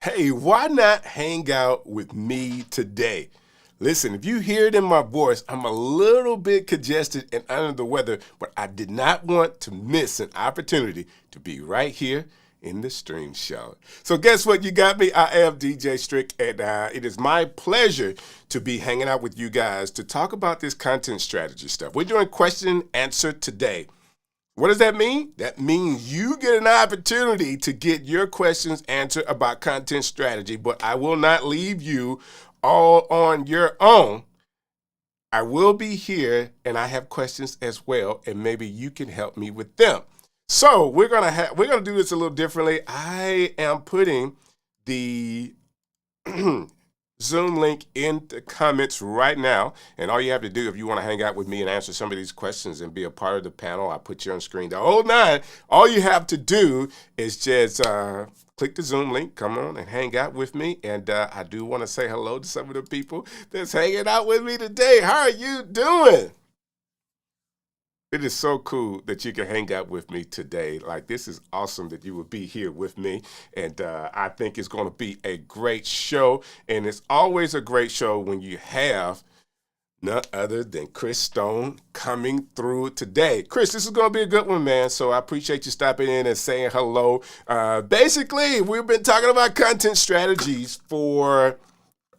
Hey, why not hang out with me today? Listen, if you hear it in my voice, I'm a little bit congested and under the weather, but I did not want to miss an opportunity to be right here in the stream show. So guess what? You got me. I am DJ Strick, and it is my pleasure to be hanging out with you guys to talk about this content strategy stuff. We're doing question and answer today. What does that mean? That means you get an opportunity to get your questions answered about content strategy, but I will not leave you all on your own. I will be here and I have questions as well, and maybe you can help me with them. So we're gonna do this a little differently. I am putting the Zoom link in the comments right now. And all you have to do if you want to hang out with me and answer some of these questions and be a part of the panel, I'll put you on screen. The whole nine, all you have to do is just click the Zoom link, come on and hang out with me. And I do want to say hello to some of the people that's hanging out with me today. How are you doing? It is so cool that you can hang out with me today. Like, this is awesome that you will be here with me. And I think it's going to be a great show. And it's always a great show when you have none other than Chris Stone coming through today. Chris, this is going to be a good one, man. So I appreciate you stopping in and saying hello. Basically, we've been talking about content strategies for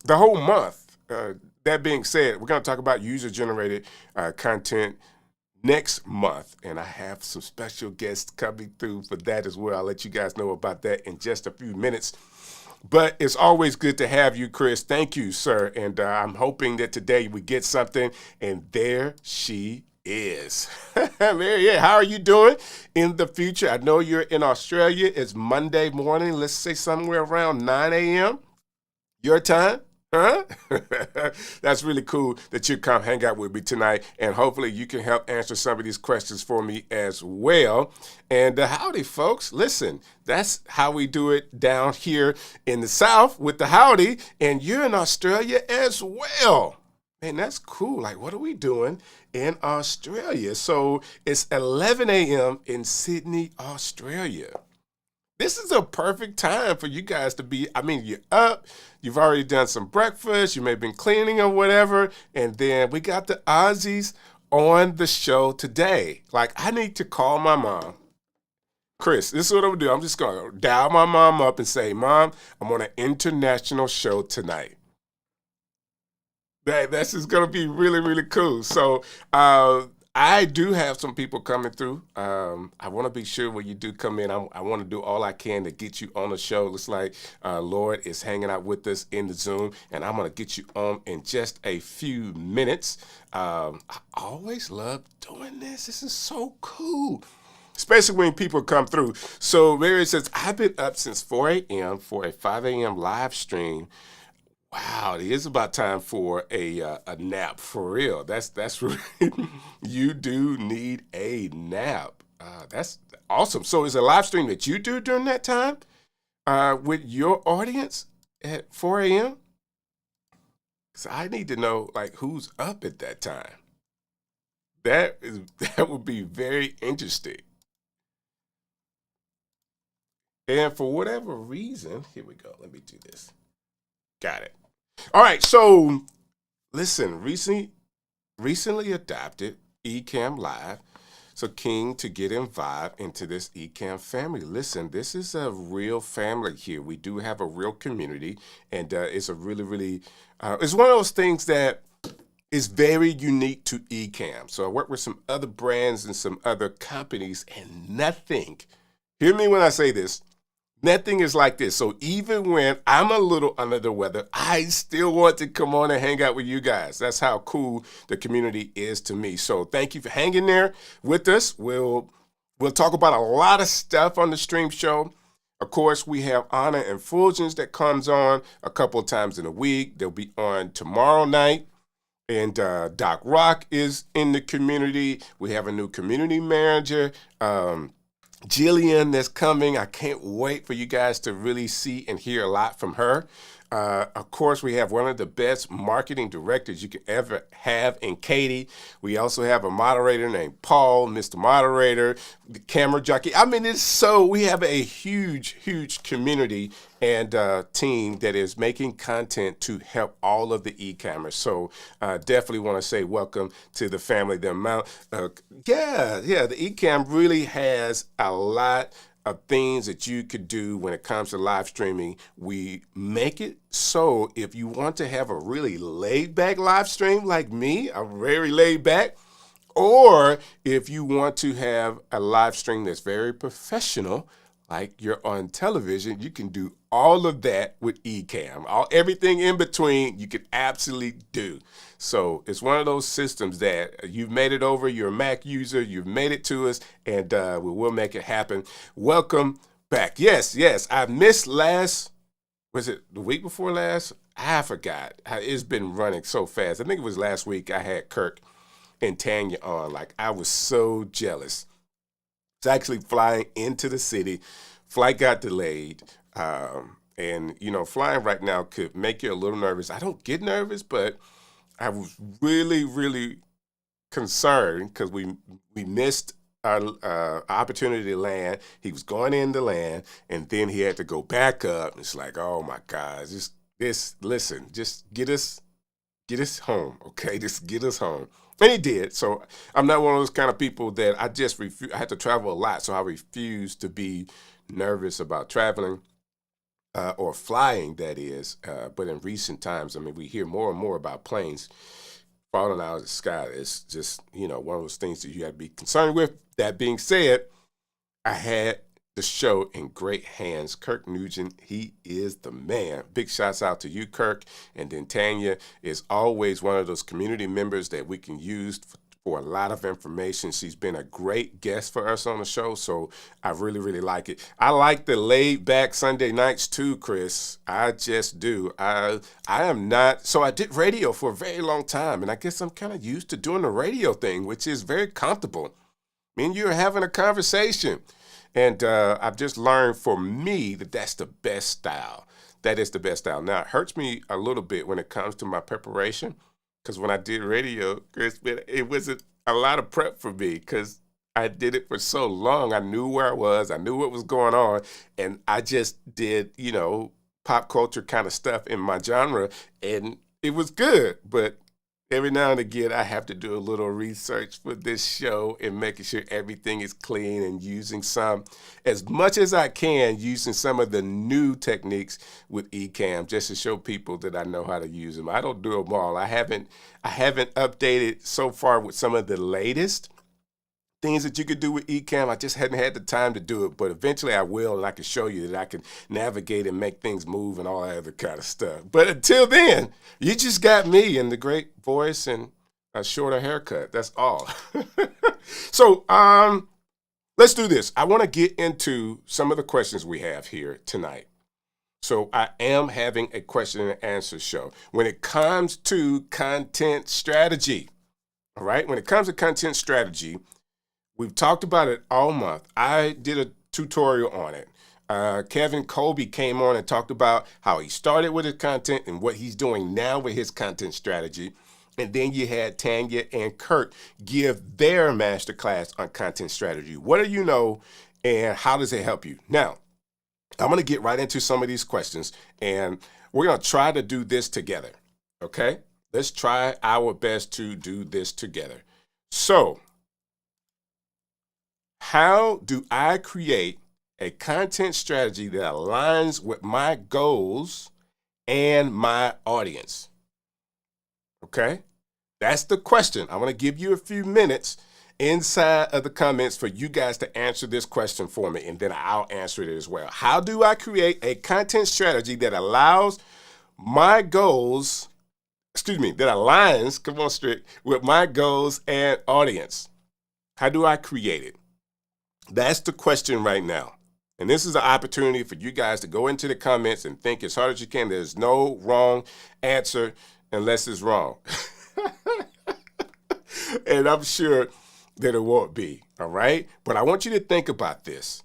the whole month. That being said, we're going to talk about user-generated content next month, and I have some special guests coming through for that as well. I'll let you guys know about that in just a few minutes. But it's always good to have you, Chris. Thank you, sir. And I'm hoping that today we get something. And there she is. Mary, how are you doing in the future? I know you're in Australia. It's Monday morning. Let's say somewhere around 9 a.m. your time. Huh? That's really cool that you come hang out with me tonight, and hopefully you can help answer some of these questions for me as well. And howdy, folks. Listen, that's how we do it down here in the South with the howdy, and you're in Australia as well. Man, that's cool. Like, what are we doing in Australia? So it's 11 a.m. in Sydney, Australia. This is a perfect time for you guys to be, you're up, you've already done some breakfast, you may have been cleaning or whatever, and then we got the Aussies on the show today. Like, I need to call my mom. Chris, this is what I'm going to do. I'm just going to dial my mom up and say, Mom, I'm on an international show tonight. That's just going to be really, really cool. So, I do have some people coming through. I want to be sure when you do come in, I want to do all I can to get you on the show. Looks like Lord is hanging out with us in the Zoom, and I'm going to get you on in just a few minutes. I always love doing this. This is so cool, especially when people come through. So Mary says, I've been up since 4 a.m. for a 5 a.m. live stream. Wow, it is about time for a nap, for real. That's really, you do need a nap. That's awesome. So is it a live stream that you do during that time with your audience at 4 a.m.? So I need to know, like, who's up at that time. That would be very interesting. And for whatever reason, here we go. Let me do this. Got it. All right, so listen, recently adopted Ecamm Live. So keen to get involved into this Ecamm family. Listen, this is a real family here. We do have a real community, and it's a really, really, it's one of those things that is very unique to Ecamm. So I work with some other brands and some other companies, and nothing, hear me when I say this, nothing is like this. So even when I'm a little under the weather, I still want to come on and hang out with you guys. That's how cool the community is to me. So thank you for hanging there with us. We'll talk about a lot of stuff on the stream show. Of course, we have Honor and Fulgence that comes on a couple of times in a week. They'll be on tomorrow night. And Doc Rock is in the community. We have a new community manager, Jillian, that's coming. I can't wait for you guys to really see and hear a lot from her. Of course, we have one of the best marketing directors you can ever have in Katie. We also have a moderator named Paul, Mr. Moderator. the camera jockey. I mean, we have a huge community and team that is making content to help all of the e-commerce. So definitely want to say welcome to the family. The amount, the Ecamm really has a lot of things that you could do when it comes to live streaming. We make it so if you want to have a really laid back live stream like me, I'm very laid back, or if you want to have a live stream that's very professional, like you're on television, you can do all of that with Ecamm. Everything in between, you can absolutely do. So it's one of those systems that you've made it over. You're a Mac user. You've made it to us, and we will make it happen. Welcome back. Yes. I missed was it the week before last? I forgot. It's been running so fast. I think it was last week I had Kirk and Tanya on. Like, I was so jealous. It's actually flying into the city. Flight got delayed. And, flying right now could make you a little nervous. I don't get nervous, but I was really concerned because we missed our opportunity to land. He was going in to land, and then he had to go back up. It's like, oh my God, listen, just get us home, okay? Just get us home. And he did. So I'm not one of those kind of people that I just refuse. I had to travel a lot, so I refuse to be nervous about traveling or flying, that is. But in recent times, I mean, we hear more and more about planes falling out of the sky. It's just, one of those things that you got to be concerned with. That being said, I had the show in great hands. Kirk Nugent, he is the man. Big shouts out to you, Kirk. And then Tanya is always one of those community members that we can use for a lot of information. She's been a great guest for us on the show, so I really like it. I like the laid back Sunday nights too, Chris. I just do. I am not, so I did radio for a very long time, and I guess I'm kind of used to doing the radio thing, which is very comfortable. Me and you are having a conversation. And I've just learned for me that's the best style. That is the best style. Now, it hurts me a little bit when it comes to my preparation, because when I did radio, Chris, it wasn't a lot of prep for me because I did it for so long. I knew where I was. I knew what was going on. And I just did, pop culture kind of stuff in my genre. And it was good. But every now and again, I have to do a little research for this show and making sure everything is clean and using as much as I can, using some of the new techniques with Ecamm just to show people that I know how to use them. I don't do them all. I haven't updated so far with some of the latest things that you could do with Ecamm. I just hadn't had the time to do it, but eventually I will, and I can show you that I can navigate and make things move and all that other kind of stuff. But until then, you just got me and the great voice and a shorter haircut. That's all. So let's do this. I want to get into some of the questions we have here tonight. So I am having a question and answer show when it comes to content strategy. All right, when it comes to content strategy, we've talked about it all month. I did a tutorial on it. Kevin Colby came on and talked about how he started with his content and what he's doing now with his content strategy. And then you had Tanya and Kirk give their masterclass on content strategy. What do you know and how does it help you? Now, I'm going to get right into some of these questions and we're going to try to do this together. Okay? Let's try our best to do this together. So, how do I create a content strategy that aligns with my goals and my audience? Okay, that's the question. I'm going to give you a few minutes inside of the comments for you guys to answer this question for me, and then I'll answer it as well. How do I create a content strategy that allows my goals, that aligns, come on, Strick, with my goals and audience? How do I create it? That's the question right now. And this is an opportunity for you guys to go into the comments and think as hard as you can. There's no wrong answer unless it's wrong. And I'm sure that it won't be, all right? But I want you to think about this.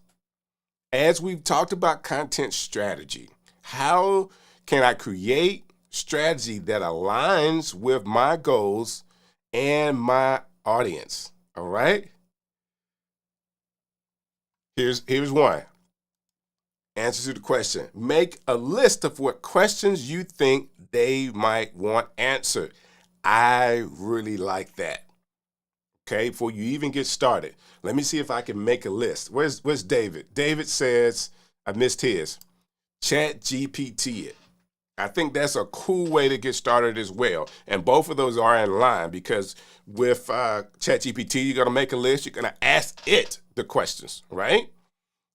As we've talked about content strategy, how can I create strategy that aligns with my goals and my audience, all right? Here's one. Answer to the question. Make a list of what questions you think they might want answered. I really like that. Okay, before you even get started, let me see if I can make a list. Where's David? David says, I missed his. Chat GPT it. I think that's a cool way to get started as well. And both of those are in line because with ChatGPT, you're going to make a list. You're going to ask it the questions, right?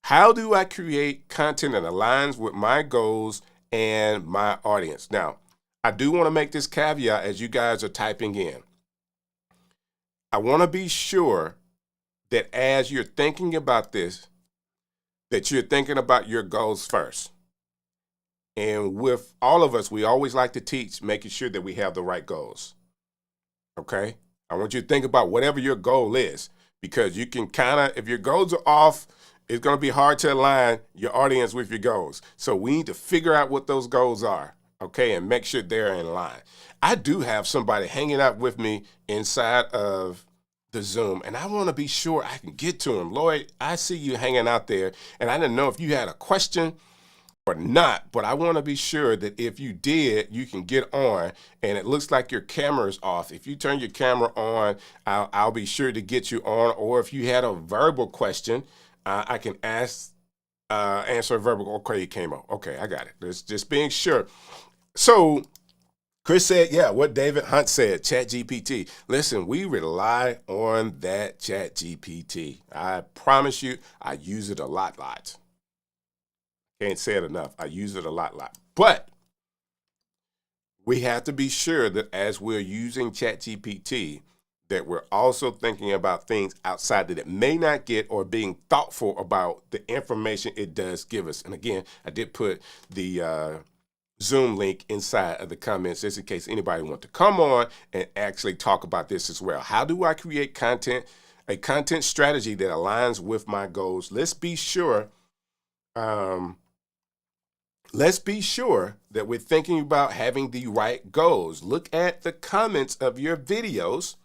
How do I create content that aligns with my goals and my audience? Now, I do want to make this caveat as you guys are typing in. I want to be sure that as you're thinking about this, that you're thinking about your goals first. And with all of us, we always like to teach making sure that we have the right goals. Okay? I want you to think about whatever your goal is because you can kind of, if your goals are off, it's going to be hard to align your audience with your goals. So we need to figure out what those goals are, okay, and make sure they're in line. I do have somebody hanging out with me inside of the Zoom, and I want to be sure I can get to him. Lloyd, I see you hanging out there, and I didn't know if you had a question or not, but I want to be sure that if you did, you can get on, and it looks like your camera is off. If you turn your camera on, I'll be sure to get you on, or if you had a verbal question, I can answer a verbal. Okay, it came out. Okay, I got it. Just being sure. So Chris said, yeah, what David Hunt said, ChatGPT. Listen, we rely on that ChatGPT. I promise you, I use it a lot. Can't say it enough. I use it a lot. But we have to be sure that as we're using ChatGPT, that we're also thinking about things outside that it may not get or being thoughtful about the information it does give us. And again, I did put the Zoom link inside of the comments just in case anybody wants to come on and actually talk about this as well. How do I create content, a content strategy that aligns with my goals? Let's be sure that we're thinking about having the right goals. Look at the comments of your videos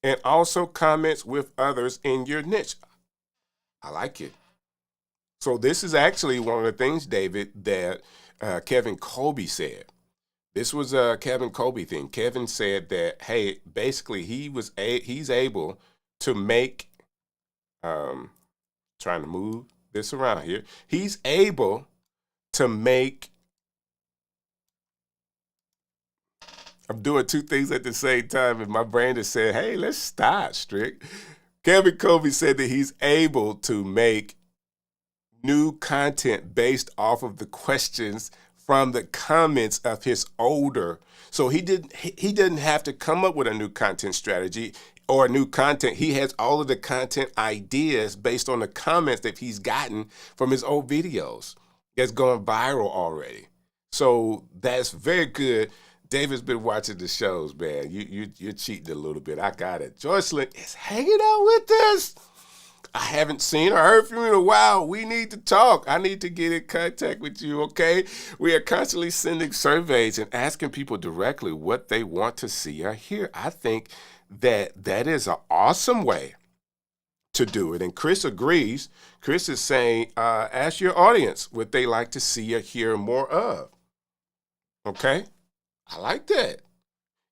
and also comments with others in your niche. I like it. So this is actually one of the things, David, that Kevin Colby said. This was a Kevin Colby thing. Kevin said that, hey, basically he's able to make, trying to move this around here. He's able to make, I'm doing two things at the same time, and my brain is saying, hey, let's start, Strick. Kevin Colby said that he's able to make new content based off of the questions from the comments of his older. So he didn't have to come up with a new content strategy or a new content. He has all of the content ideas based on the comments that he's gotten from his old videos that's going viral already. So that's very good. David's been watching the shows, man. You're cheating a little bit. I got it. Joycelyn is hanging out with us. I haven't seen or heard from you in a while. We need to talk. I need to get in contact with you, okay? We are constantly sending surveys and asking people directly what they want to see or hear. I think that is an awesome way to do it. And Chris agrees. Chris is saying, ask your audience what they like to see or hear more of. Okay? I like that.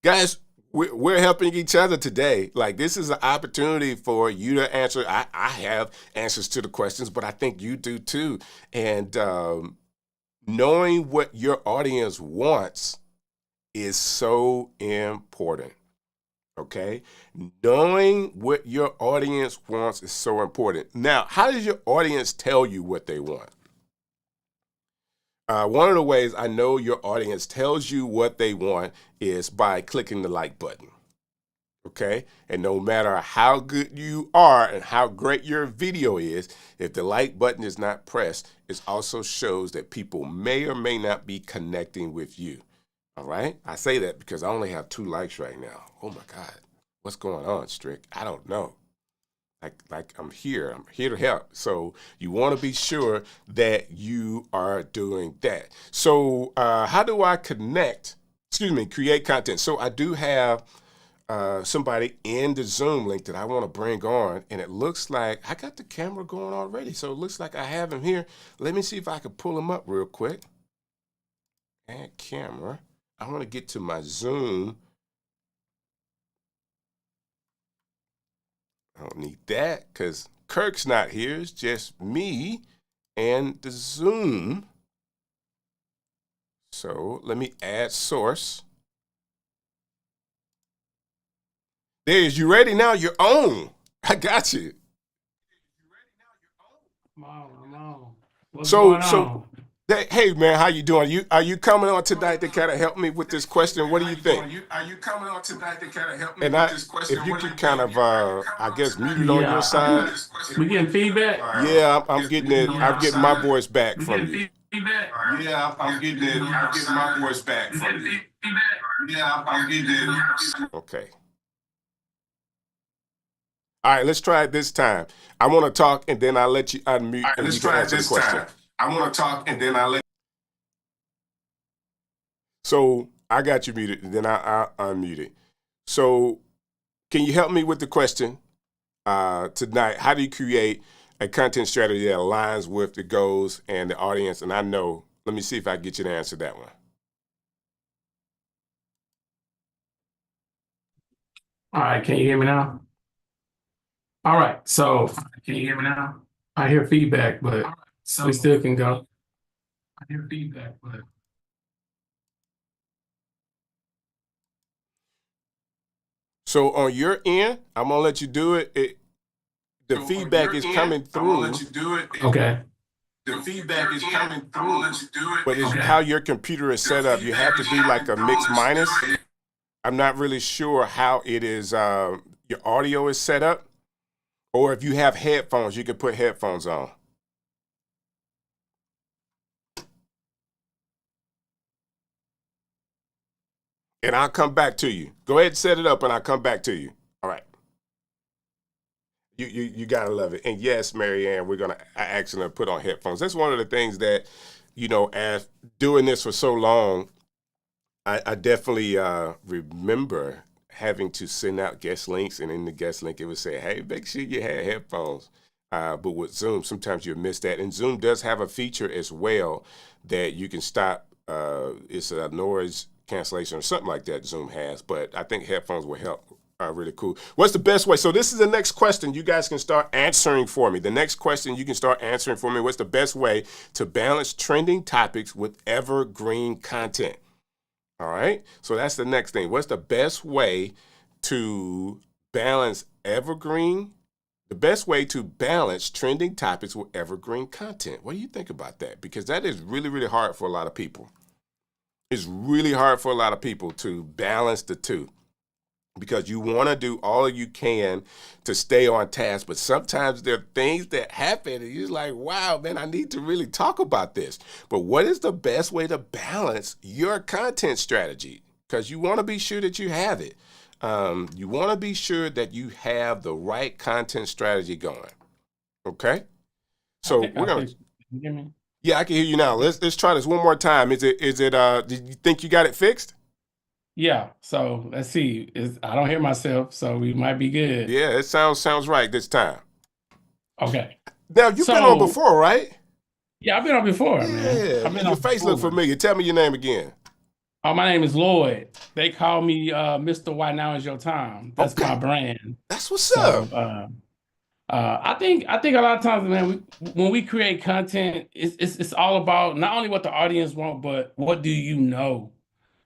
Guys, we're helping each other today. Like, this is an opportunity for you to answer. I have answers to the questions, but I think you do too. And knowing what your audience wants is so important. Okay? Knowing what your audience wants is so important. Now, how does your audience tell you what they want? One of the ways I know your audience tells you what they want is by clicking the like button. Okay? And no matter how good you are and how great your video is, if the like button is not pressed, it also shows that people may or may not be connecting with you. All right? I say that because I only have 2 likes right now. Oh my God. What's going on, Strick? I don't know. Like I'm here to help. So you want to be sure that you are doing that. So how do I create content? So I do have somebody in the Zoom link that I want to bring on, and it looks like I got the camera going already. So it looks like I have him here. Let me see if I can pull him up real quick. Add camera. I want to get to my Zoom. I don't need that because Kirk's not here. It's just me and the Zoom. So let me add source. There's you ready now? You're on. I got you. I'm on. What's going on? Hey man, how you doing? Are you coming on tonight to kind of help me with this question? What do you think? Are you coming on tonight to kind of help me And with this question? if you What do could you kind think? of, I guess, mute it on your Yeah, side. we getting feedback. Yeah, I'm getting it. I'm Yeah, getting my voice back we from getting you. feedback. Yeah, I'm getting it. I'm getting my voice back We from getting you. feedback. Yeah, I'm getting it. Okay. All right, let's try it this time. I want to talk, and then I'll let you unmute, All right, and let's you can try it answer the this question. time. I want to talk, and then I'll let. So I got you muted, and then I'll unmute it. So can you help me with the question tonight? How do you create a content strategy that aligns with the goals and the audience? And I know, let me see if I can get you to answer that one. All right, can you hear me now? All right, so can you hear me now? I hear feedback, but we still can go. I hear feedback, but So on your end, I'm gonna let you do it. The feedback is coming I'm gonna through, let you do it. okay. The feedback is coming through. I'm gonna let you do it. but it's Okay. how your computer is set up. You have to be like a mix minus. I'm not really sure how it is. Your audio is set up, or if you have headphones, you can put headphones on. And I'll come back to you. Go ahead and set it up, and I'll come back to you. All right. You gotta love it. And yes, Marianne, we're gonna actually put on headphones. That's one of the things that, as doing this for so long, I definitely remember having to send out guest links, and in the guest link it would say, "Hey, make sure you have headphones." But with Zoom, sometimes you miss that, and Zoom does have a feature as well that you can stop. It's a noise cancellation or something like that. Zoom has, but I think headphones will help. Really cool. What's the best way? So this is the next question you guys can start answering for me. The next question you can start answering for me. What's the best way to balance trending topics with evergreen content? All right. So that's the next thing. What's the best way to balance the best way to balance trending topics with evergreen content? What do you think about that? Because that is really, really hard for a lot of people. It's really hard for a lot of people to balance the two, because you want to do all you can to stay on task. But sometimes there are things that happen and you're like, wow, man, I need to really talk about this. But what is the best way to balance your content strategy? Because you want to be sure that you have it. You want to be sure that you have the right content strategy going. Okay? So we're going to, Can you hear me? yeah, I can hear you now. Let's try this one more time. Did you think you got it fixed? Yeah, so let's see. I don't hear myself, so we might be good. Yeah, it sounds right this time. Okay. Now you've been on So before, right? yeah, I've been on before, man. Yeah, I've been your on face look before. familiar. Tell me your name again. Oh, my name is Lloyd. They call me Mr. Why Now Is Your Time. That's my Okay, brand. that's what's So up. I think a lot of times, man, when we create content, it's all about not only what the audience want, but what do you know?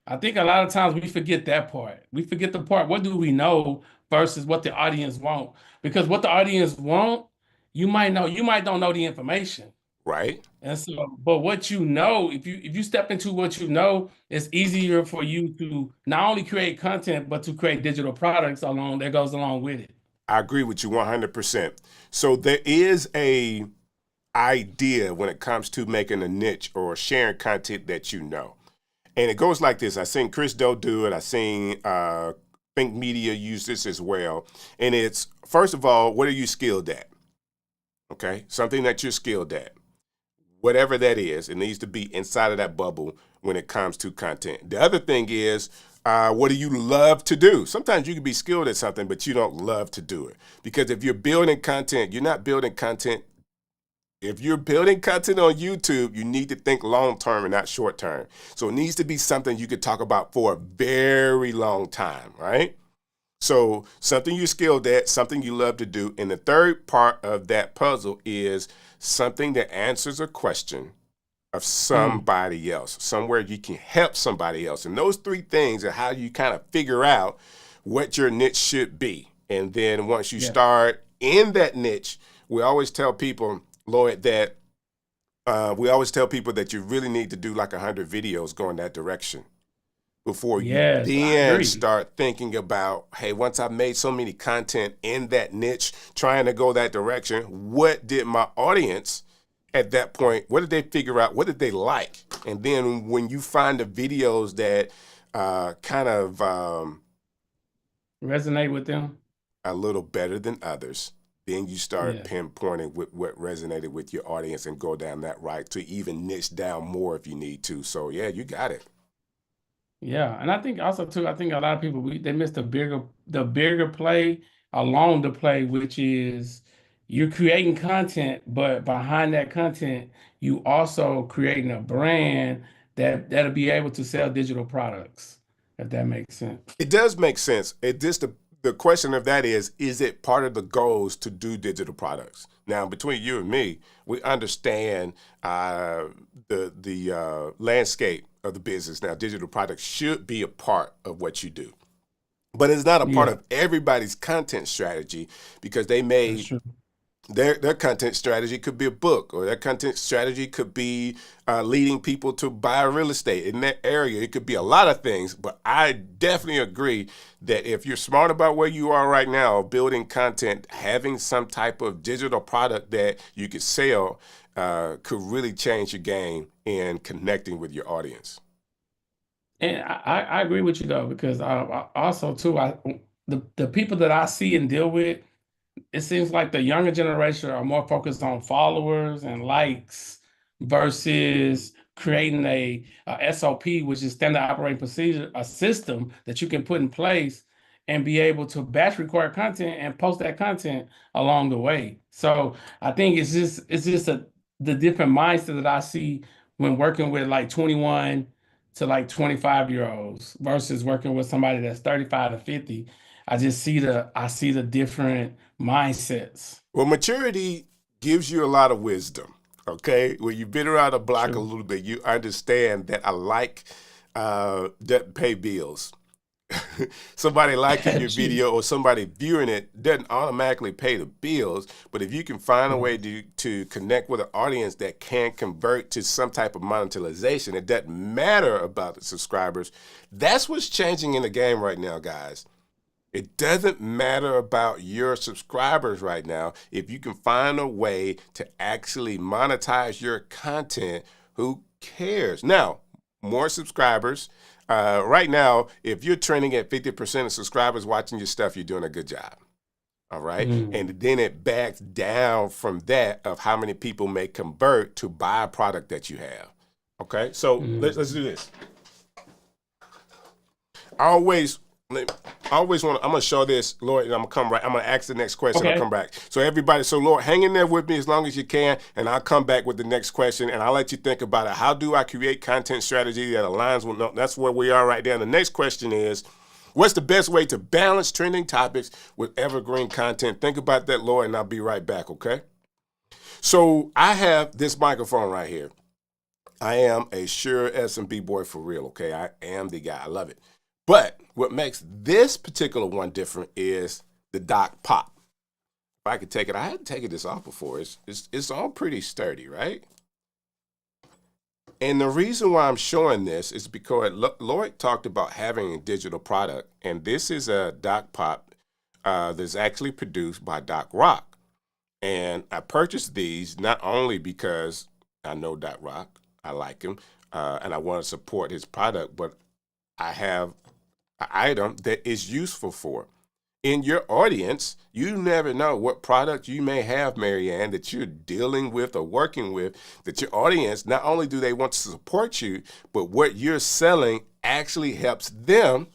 I think a lot of times we forget that part. We forget the part, what do we know versus what the audience want? Because what the audience want, you might don't know the information. Right? And so, but what you know, if you step into what you know, it's easier for you to not only create content, but to create digital products along that goes along with it. I agree with you 100%. So there is a idea when it comes to making a niche or sharing content that you know. And it goes like this. I seen Chris Doe do it. I seen Think Media use this as well. And it's, first of all, what are you skilled at? Okay, something that you're skilled at. Whatever that is, it needs to be inside of that bubble when it comes to content. The other thing is, What do you love to do? Sometimes you can be skilled at something, but you don't love to do it. Because if you're building content, you're not building content. If you're building content on YouTube, you need to think long term and not short term. So it needs to be something you could talk about for a very long time, right? So something you're skilled at, something you love to do. And the third part of that puzzle is something that answers a question of Mm, somebody else, somewhere you can help somebody else. And those three things are how you kind of figure out what your niche should be. And then once you yeah. start in that niche, we always tell people, Lloyd, that you really need to do like 100 videos going that direction before you Yes, I then agree. start thinking about, hey, once I've made so many content in that niche, trying to go that direction, what did my audience at that point, what did they figure out? What did they like? And then when you find the videos that kind of Resonate with them. a little better than others, then you start Yeah. pinpointing what resonated with your audience and go down that right to even niche down more if you need to. So yeah, you got it. Yeah, and I think also too, I think a lot of people they miss the bigger play along the play, which is you're creating content, but behind that content, you also creating a brand that'll be able to sell digital products, if that makes sense. It does make sense. It just the question of that is it part of the goals to do digital products? Now, between you and me, we understand the landscape of the business. Now, digital products should be a part of what you do, but it's not a part Yeah, of everybody's content strategy because they that's may true. their content strategy could be a book, or their content strategy could be leading people to buy real estate in that area. It could be a lot of things, but I definitely agree that if you're smart about where you are right now, building content, having some type of digital product that you could sell could really change your game in connecting with your audience. And I agree with you though, because I also too, the people that I see and deal with, it seems like the younger generation are more focused on followers and likes versus creating a SOP, which is standard operating procedure, a system that you can put in place and be able to batch record content and post that content along the way. So I think it's just the different mindset that I see when working with like 21 to like 25-year olds versus working with somebody that's 35 to 50. I see the different mindsets. Well, maturity gives you a lot of wisdom. Okay, when you've been around the block a True. little bit, you understand that I like doesn't pay bills. Somebody liking your True. video or somebody viewing it doesn't automatically pay the bills. But if you can find a way to connect with an audience that can convert to some type of monetization, it doesn't matter about the subscribers. That's what's changing in the game right now, guys. It doesn't matter about your subscribers right now. If you can find a way to actually monetize your content, who cares? Now, more subscribers. Right now, if you're trending at 50% of subscribers watching your stuff, you're doing a good job. All right. And Mm, then it backs down from that of how many people may convert to buy a product that you have. Okay. So let's mm. do this. I always, I always want. I'm gonna show this, Lord, and I'm gonna come right. I'm gonna ask the next question. I'll come Okay. back. So everybody, so Lord, hang in there with me as long as you can, and I'll come back with the next question, and I'll let you think about it. How do I create content strategy that aligns with? No, that's where we are right there. And the next question is, what's the best way to balance trending topics with evergreen content? Think about that, Lord, and I'll be right back. Okay. So I have this microphone right here. I am a sure S&B boy for real, okay? I am the guy. I love it. But what makes this particular one different is the Doc Pop. If I could take it, I hadn't taken this off before. It's all pretty sturdy, right? And the reason why I'm showing this is because Lloyd talked about having a digital product, and this is a Doc Pop that's actually produced by Doc Rock. And I purchased these not only because I know Doc Rock, I like him, and I want to support his product, but I have an item that is useful for. in your audience, you never know what product you may have, Marianne, that you're dealing with or working with, that your audience, not only do they want to support you, but what you're selling actually helps them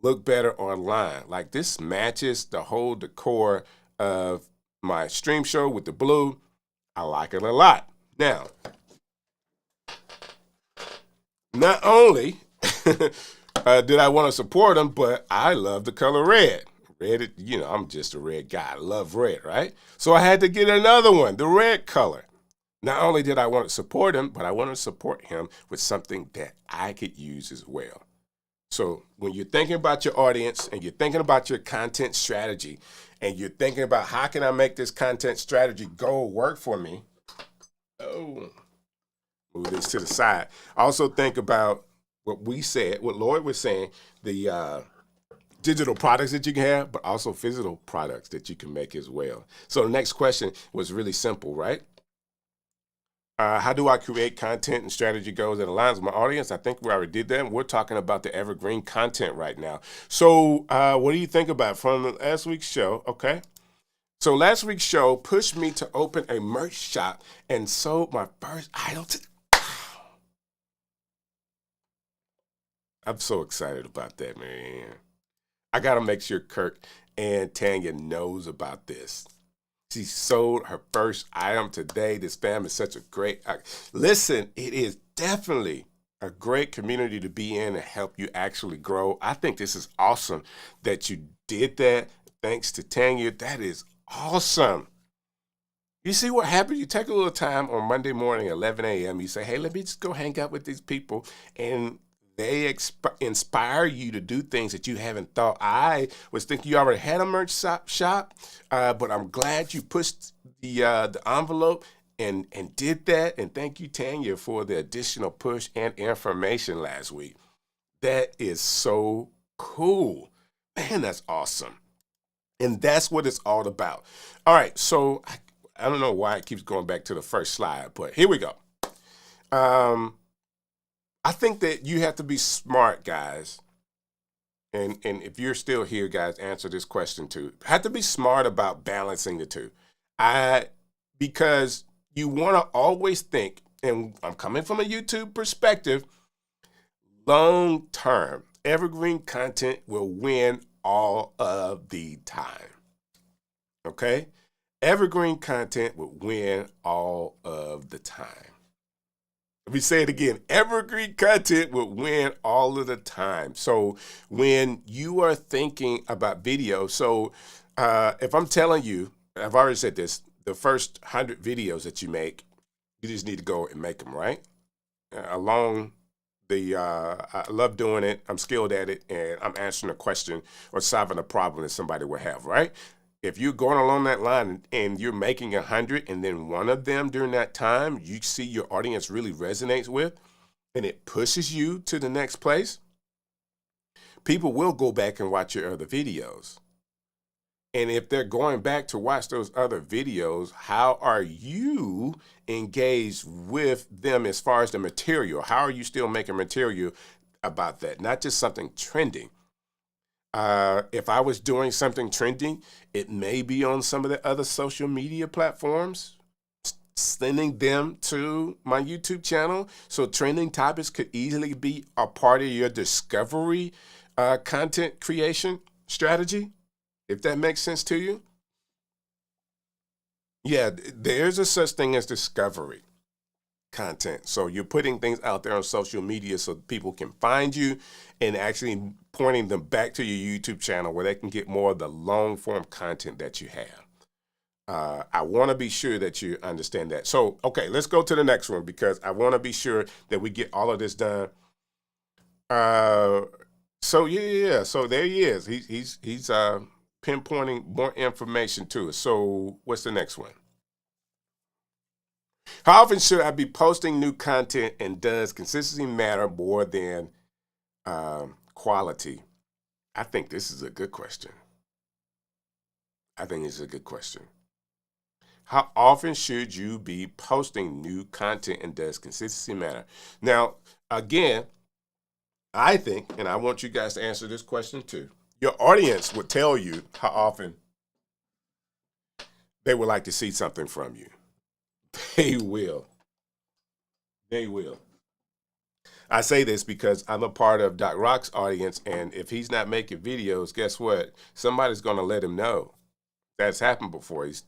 look better online. Like this matches the whole decor of my stream show with the blue. I like it a lot. Now, not only did I want to support them, but I love the color red. Red, I'm just a red guy. I love red, right? So I had to get another one, the red color. Not only did I want to support him, but I want to support him with something that I could use as well. So when you're thinking about your audience and you're thinking about your content strategy and you're thinking about how can I make this content strategy go work for me, move this to the side. Also think about what Lloyd was saying, the digital products that you can have, but also physical products that you can make as well. So the next question was really simple, right? How do I create content and strategy goals that aligns with my audience? I think we already did that. We're talking about the evergreen content right now. So what do you think about from last week's show? Okay. So last week's show pushed me to open a merch shop and sold my first item to... I'm so excited about that, man. I got to make sure Kirk and Tanya knows about this. She sold her first item today. This fam is such a great... Listen, it is definitely a great community to be in and help you actually grow. I think this is awesome that you did that. Thanks to Tanya. That is awesome. You see what happens? You take a little time on Monday morning, 11 a.m. You say, hey, let me just go hang out with these people. And they inspire you to do things that you haven't thought. I was thinking you already had a merch shop, but I'm glad you pushed the envelope and did that. And thank you, Tanya, for the additional push and information last week. That is so cool. Man, that's awesome. And that's what it's all about. All right, so I don't know why it keeps going back to the first slide, but here we go. I think that you have to be smart, guys. And if you're still here, guys, answer this question too. Have to be smart about balancing the two. Because you want to always think, and I'm coming from a YouTube perspective, long term, evergreen content will win all of the time. Okay? Evergreen content will win all of the time. Let me say it again. Evergreen content will win all of the time. So when you are thinking about video, so if I'm telling you, I've already said this, the first 100 videos that you make, you just need to go and make them, right? I love doing it. I'm skilled at it, and I'm answering a question or solving a problem that somebody will have, right? If you're going along that line and you're making 100 and then one of them during that time you see your audience really resonates with and it pushes you to the next place, people will go back and watch your other videos. And if they're going back to watch those other videos, how are you engaged with them as far as the material? How are you still making material about that? Not just something trending. If I was doing something trending, it may be on some of the other social media platforms, sending them to my YouTube channel. So trending topics could easily be a part of your discovery content creation strategy, if that makes sense to you. Yeah, there's a such thing as discovery content. So you're putting things out there on social media so people can find you and actually pointing them back to your YouTube channel where they can get more of the long form content that you have. I want to be sure that you understand that. So, okay, let's go to the next one because I want to be sure that we get all of this done. So there he is. He's pinpointing more information to us. So what's the next one? How often should I be posting new content, and does consistency matter more than quality? I think this is a good question. How often should you be posting new content, and does consistency matter? Now, again, I think, and I want you guys to answer this question too, Your audience would tell you how often they would like to see something from you. They will. They will. I say this because I'm a part of Doc Rock's audience, and if he's not making videos, guess what? Somebody's going to let him know. That's happened before. He's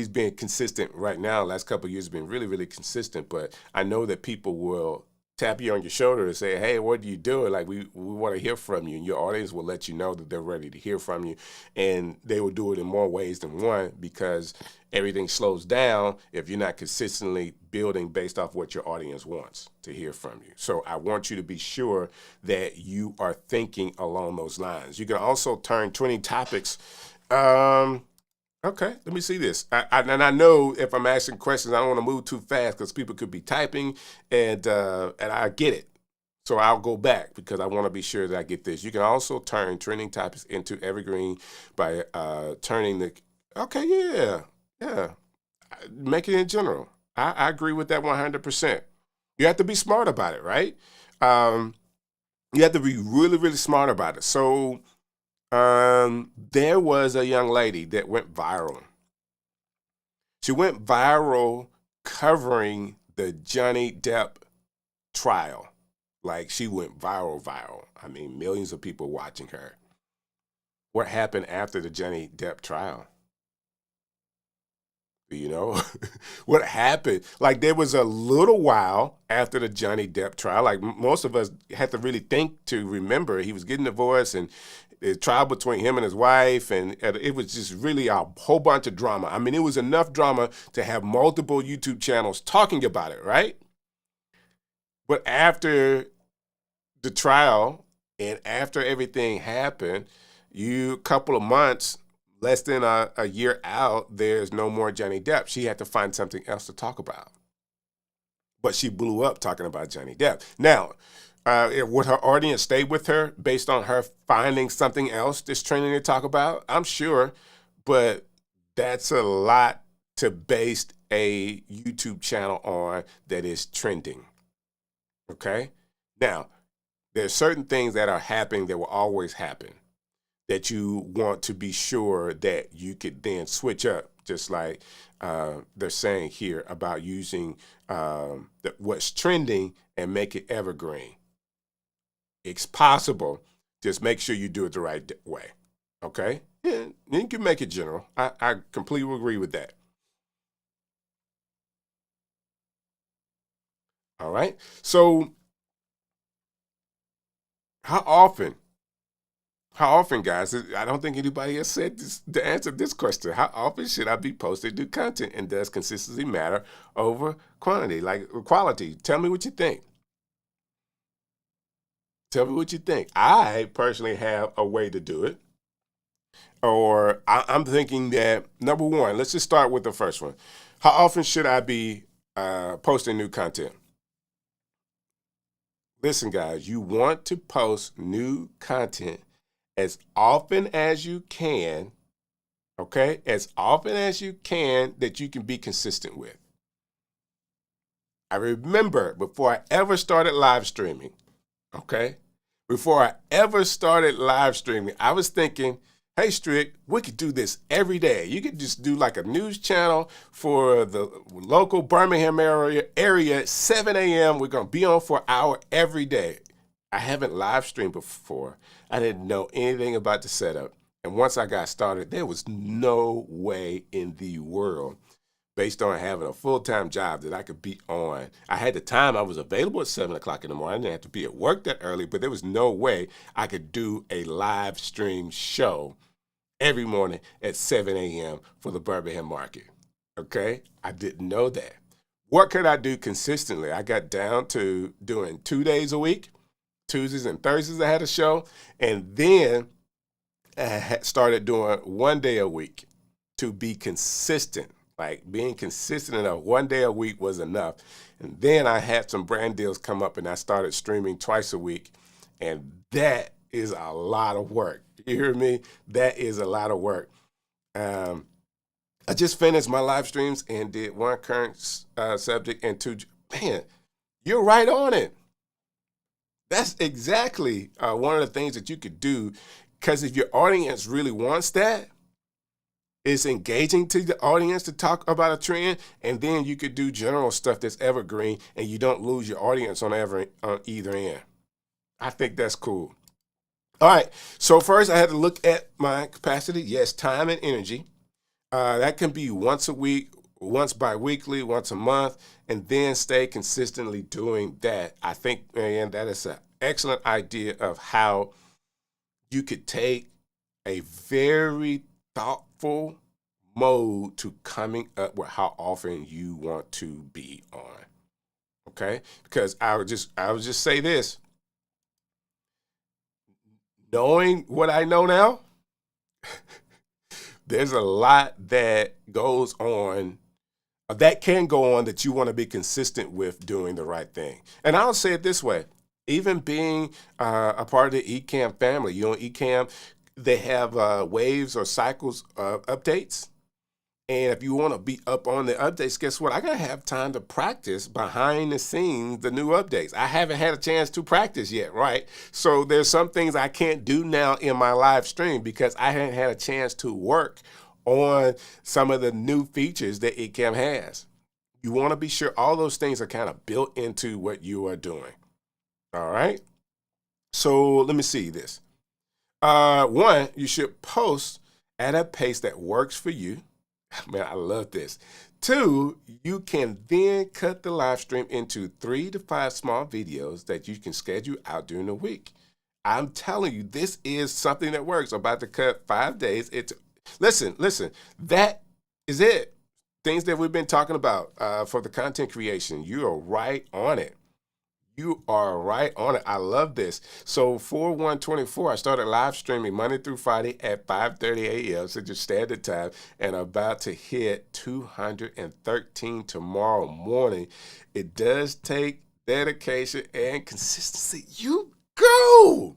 been consistent right now. Last couple of years been really, really consistent. But I know that people will tap you on your shoulder and say, "Hey, what are you doing? Like we want to hear from you." And your audience will let you know that they're ready to hear from you, and they will do it in more ways than one because everything slows down if you're not consistently building based off what your audience wants to hear from you. So I want you to be sure that you are thinking along those lines. You can also turn trending topics. Okay, let me see this. And I know if I'm asking questions, I don't want to move too fast because people could be typing, and I get it. So I'll go back because I want to be sure that I get this. You can also turn trending topics into evergreen by turning the. Okay, yeah. Make it in general. I agree with that 100%. You have to be smart about it, right? You have to be really, really smart about it. So. There was a young lady that went viral. She went viral covering the Johnny Depp trial. Like she went viral. I mean, millions of people watching her. What happened after the Johnny Depp trial? You know, what happened? Like there was a little while after the Johnny Depp trial, like most of us had to really think to remember he was getting divorced and the trial between him and his wife. And it was just really a whole bunch of drama. I mean, it was enough drama to have multiple YouTube channels talking about it, right? But after the trial and after everything happened, a couple of months, less than a year out, there's no more Johnny Depp. She had to find something else to talk about. But she blew up talking about Johnny Depp. Now, would her audience stay with her based on her finding something else that's trending to talk about? I'm sure, but that's a lot to base a YouTube channel on that is trending. Okay? Now, there's certain things that are happening that will always happen that you want to be sure that you could then switch up, just like they're saying here about using what's trending and make it evergreen. It's possible. Just make sure you do it the right way. Okay? Yeah, you can make it general. I completely agree with that. All right? So, how often, guys, I don't think anybody has said this to answer this question. How often should I be posting new content? And does consistency matter over quantity, like quality? Tell me what you think. Tell me what you think. I personally have a way to do it. Or I'm thinking that, number one, let's just start with the first one. How often should I be posting new content? Listen, guys, you want to post new content as often as you can, okay? As often as you can that you can be consistent with. I remember before I ever started live streaming, okay? Before I ever started live streaming, I was thinking, hey, Strick, we could do this every day. You could just do like a news channel for the local Birmingham area at 7 a.m. We're going to be on for an hour every day. I haven't live streamed before. I didn't know anything about the setup. And once I got started, there was no way in the world, based on having a full-time job, that I could be on. I had the time. I was available at 7 o'clock in the morning. I didn't have to be at work that early, but there was no way I could do a live stream show every morning at 7 a.m. for the Birmingham market. Okay? I didn't know that. What could I do consistently? I got down to doing 2 days a week. Tuesdays and Thursdays I had a show. And then I started doing 1 day a week to be consistent. Like being consistent enough, 1 day a week was enough. And then I had some brand deals come up and I started streaming twice a week. And that is a lot of work. You hear me? That is a lot of work. I just finished my live streams and did one current subject and two. Man, you're right on it. That's exactly one of the things that you could do, because if your audience really wants that, it's engaging to the audience to talk about a trend, and then you could do general stuff that's evergreen, and you don't lose your audience on either end. I think that's cool. All right, so first I had to look at my capacity. Yes, time and energy. That can be once a week, once bi-weekly, once a month, and then stay consistently doing that. I think, man, that is an excellent idea of how you could take a very thoughtful mode to coming up with how often you want to be on. Okay? Because I would just say this. Knowing what I know now, there's a lot that goes on, that can go on, that you want to be consistent with doing the right thing. And I'll say it this way. Even being a part of the Ecamm family, Ecamm, they have waves or cycles updates. And if you want to be up on the updates, guess what? I got to have time to practice behind the scenes the new updates. I haven't had a chance to practice yet, right? So there's some things I can't do now in my live stream because I haven't had a chance to work on some of the new features that Ecamm has. You want to be sure all those things are kind of built into what you are doing. All right? So let me see this. One, you should post at a pace that works for you. Man, I love this. Two, you can then cut the live stream into 3 to 5 small videos that you can schedule out during the week. I'm telling you, this is something that works. I'm about to cut 5 days. Listen, that is it. Things that we've been talking about for the content creation. You are right on it. You are right on it. I love this. So 4/1/24, I started live streaming Monday through Friday at 5:30 a.m. Central Standard Time, and I'm about to hit 213 tomorrow morning. It does take dedication and consistency. You go.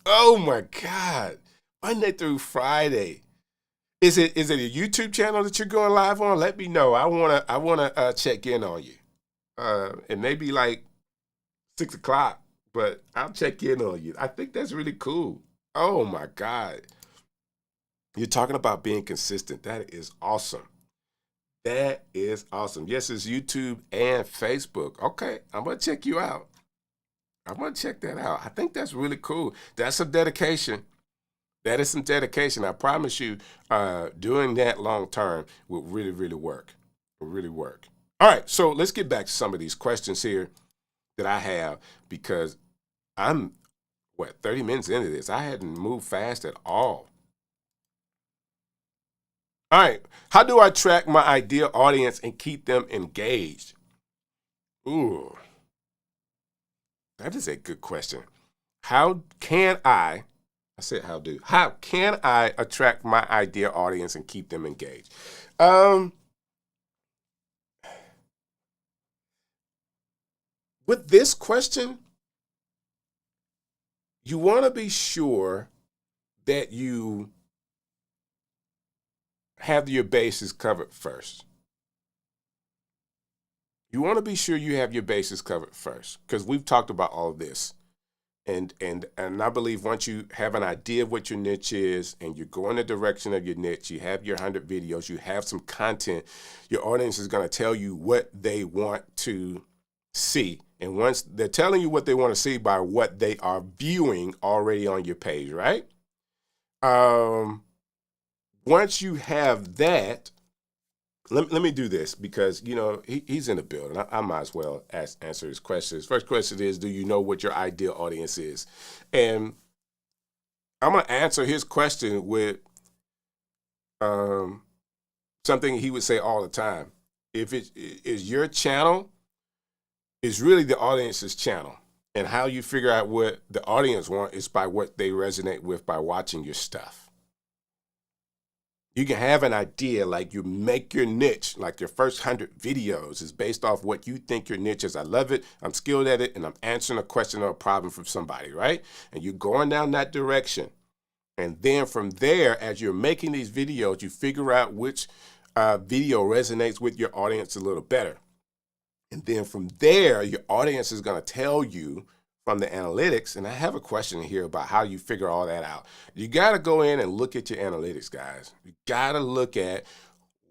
Oh my God. Monday through Friday. Is it a YouTube channel that you're going live on? Let me know. I wanna check in on you. It may be like 6 o'clock, but I'll check in on you. I think that's really cool. Oh my God. You're talking about being consistent. That is awesome. That is awesome. Yes, it's YouTube and Facebook. Okay, I'm going to check you out. I'm going to check that out. I think that's really cool. That's some dedication. That is some dedication. I promise you, doing that long term will really, really work. Will really work. All right, so let's get back to some of these questions here that I have, because I'm 30 minutes into this. I hadn't moved fast at all. All right, how do I track my ideal audience and keep them engaged? Ooh, that is a good question. How can I attract my ideal audience and keep them engaged? With this question, you want to be sure that you have your bases covered first. You want to be sure you have your bases covered first, because we've talked about all of this. And I believe once you have an idea of what your niche is and you go in the direction of your niche, you have your 100 videos, you have some content, your audience is going to tell you what they want to see. And once they're telling you what they want to see by what they are viewing already on your page, right? Once you have that, let me do this, because, he's in the building. I might as well answer his questions. First question is, do you know what your ideal audience is? And I'm going to answer his question with something he would say all the time. If it is your channel, it's really the audience's channel. And how you figure out what the audience wants is by what they resonate with by watching your stuff. You can have an idea, like you make your niche, like your first 100 videos is based off what you think your niche is. I love it, I'm skilled at it, and I'm answering a question or a problem from somebody, right? And you're going down that direction. And then from there, as you're making these videos, you figure out which video resonates with your audience a little better. And then from there, your audience is going to tell you from the analytics, and I have a question here about how you figure all that out. You got to go in and look at your analytics, guys. You got to look at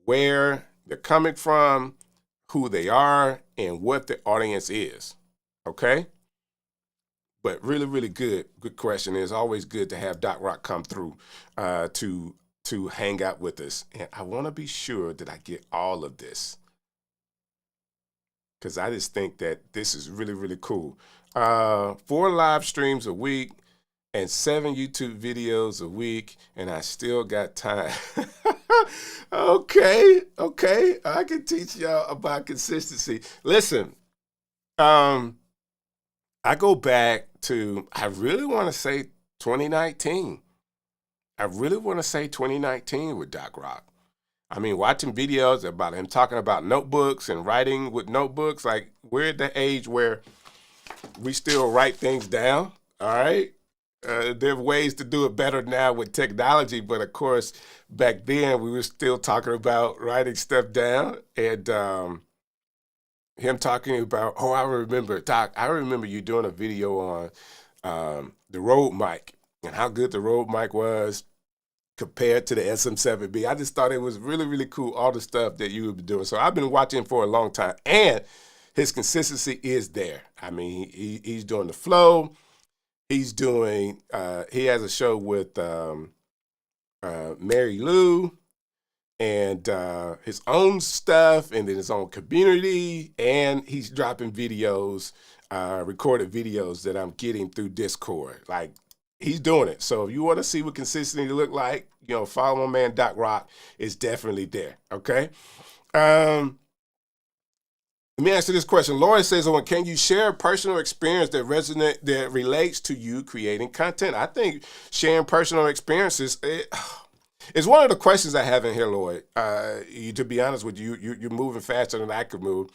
where they're coming from, who they are, and what the audience is. Okay? But really, really good question. It's always good to have Doc Rock come through to hang out with us. And I want to be sure that I get all of this, because I just think that this is really, really cool. 4 live streams a week and 7 YouTube videos a week, and I still got time. Okay, I can teach y'all about consistency. Listen, I go back to, I really want to say 2019. I really want to say 2019 with Doc Rock. I mean, watching videos about him talking about notebooks and writing with notebooks, like we're at the age where we still write things down, all right? There are ways to do it better now with technology, but of course, back then we were still talking about writing stuff down, and him talking about, oh, I remember, Doc, I remember you doing a video on the Rode mic and how good the Rode mic was compared to the SM7B. I just thought it was really, really cool, all the stuff that you would be doing. So I've been watching for a long time, and his consistency is there. I mean, he's doing the flow. He's doing, he has a show with Mary Lou, and his own stuff, and then his own community, and he's dropping videos, recorded videos that I'm getting through Discord. Like, he's doing it. So if you want to see what consistency look like, you know, follow my man Doc Rock. Is definitely there. Okay. Let me answer this question. Lauren says, "Oh, can you share a personal experience that relates to you creating content?" I think sharing personal experiences is one of the questions I have in here, Lloyd. To be honest with you, you're moving faster than I could move.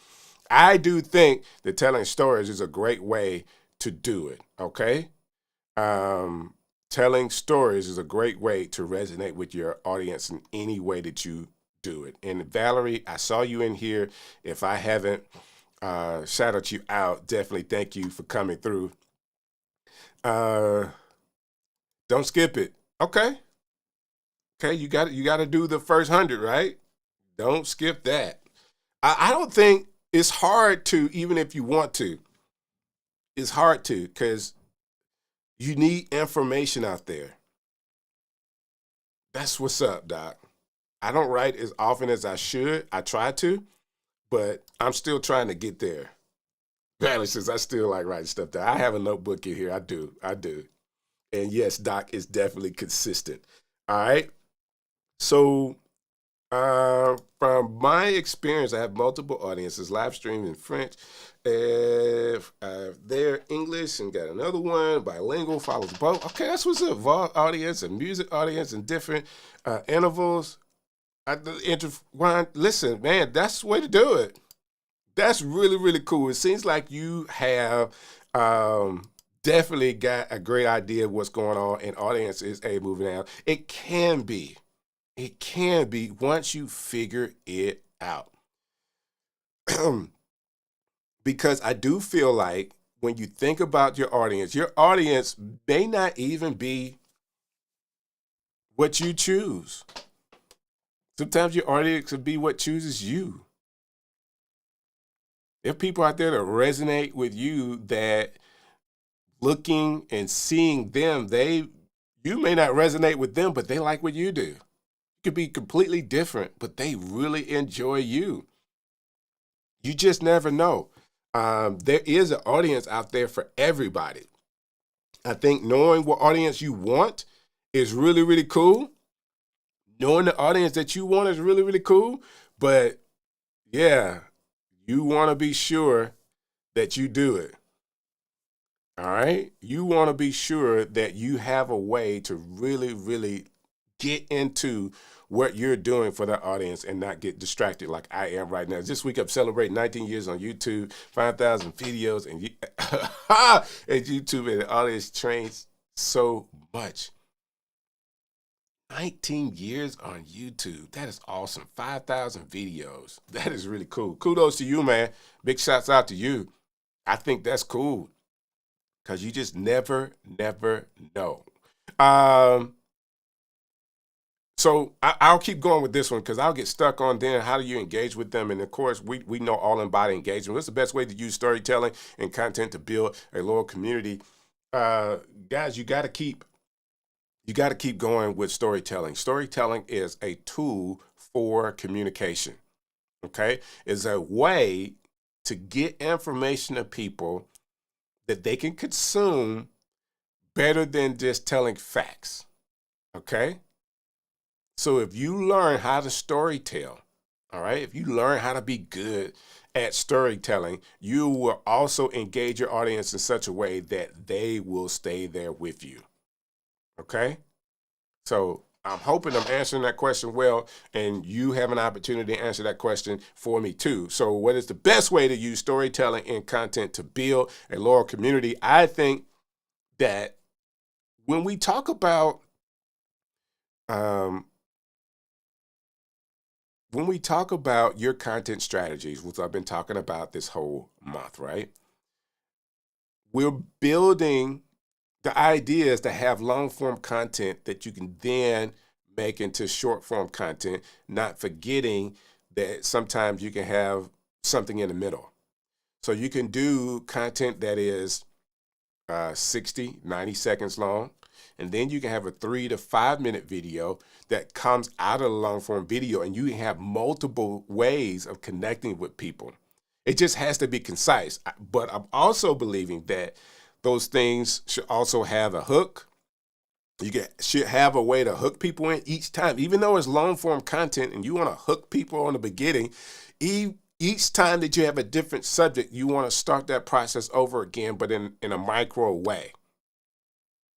I do think that telling stories is a great way to do it. Okay. Telling stories is a great way to resonate with your audience in any way that you do it. And Valerie, I saw you in here. If I haven't shouted you out, definitely thank you for coming through. Don't skip it. Okay, you got to do the first 100, right? Don't skip that. I don't think it's hard to, even if you want to. It's hard to, because you need information out there. That's what's up, Doc. I don't write as often as I should. I try to, but I'm still trying to get there. Valerie says, I still like writing stuff down. I have a notebook in here. I do. And yes, Doc is definitely consistent. All right. So from my experience, I have multiple audiences, live stream in French. They're English, and got another one, bilingual, follows both. Okay, that's what's up. Vlog audience and music audience and different intervals. Listen, man, that's the way to do it. That's really, really cool. It seems like you have definitely got a great idea of what's going on, and audience is moving out. It can be once you figure it out. Because I do feel like when you think about your audience may not even be what you choose. Sometimes your audience could be what chooses you. There are people out there that resonate with you, that looking and seeing them, you may not resonate with them, but they like what you do. You could be completely different, but they really enjoy you. You just never know. There is an audience out there for everybody. I think knowing what audience you want is really, really cool. Knowing the audience that you want is really, really cool. But yeah, you want to be sure that you do it. All right? You want to be sure that you have a way to really, really get into what you're doing for that audience and not get distracted like I am right now. This week I'm celebrating 19 years on YouTube, 5,000 videos, and YouTube, and the audience trains so much. 19 years on YouTube. That is awesome. 5,000 videos. That is really cool. Kudos to you, man. Big shouts out to you. I think that's cool. because you just never know. So I'll keep going with this one because I'll get stuck on then how do you engage with them? And of course, we know all embodied engagement. What's the best way to use storytelling and content to build a loyal community? Guys, you got to keep going with storytelling. Storytelling is a tool for communication. Okay, is a way to get information to people that they can consume better than just telling facts. Okay. So if you learn how to storytell, all right, if you learn how to be good at storytelling, you will also engage your audience in such a way that they will stay there with you. Okay? So I'm hoping I'm answering that question well, and you have an opportunity to answer that question for me too. So what is the best way to use storytelling and content to build a loyal community? I think that when we talk about your content strategies, which I've been talking about this whole month, right? We're building the idea is to have long form content that you can then make into short form content, not forgetting that sometimes you can have something in the middle. So you can do content that is 60, 90 seconds long. And then you can have a 3 to 5 minute video that comes out of the long form video, and you have multiple ways of connecting with people. It just has to be concise. But I'm also believing that those things should also have a hook. Should have a way to hook people in each time, even though it's long form content and you want to hook people on the beginning. Each time that you have a different subject, you want to start that process over again, but in a micro way.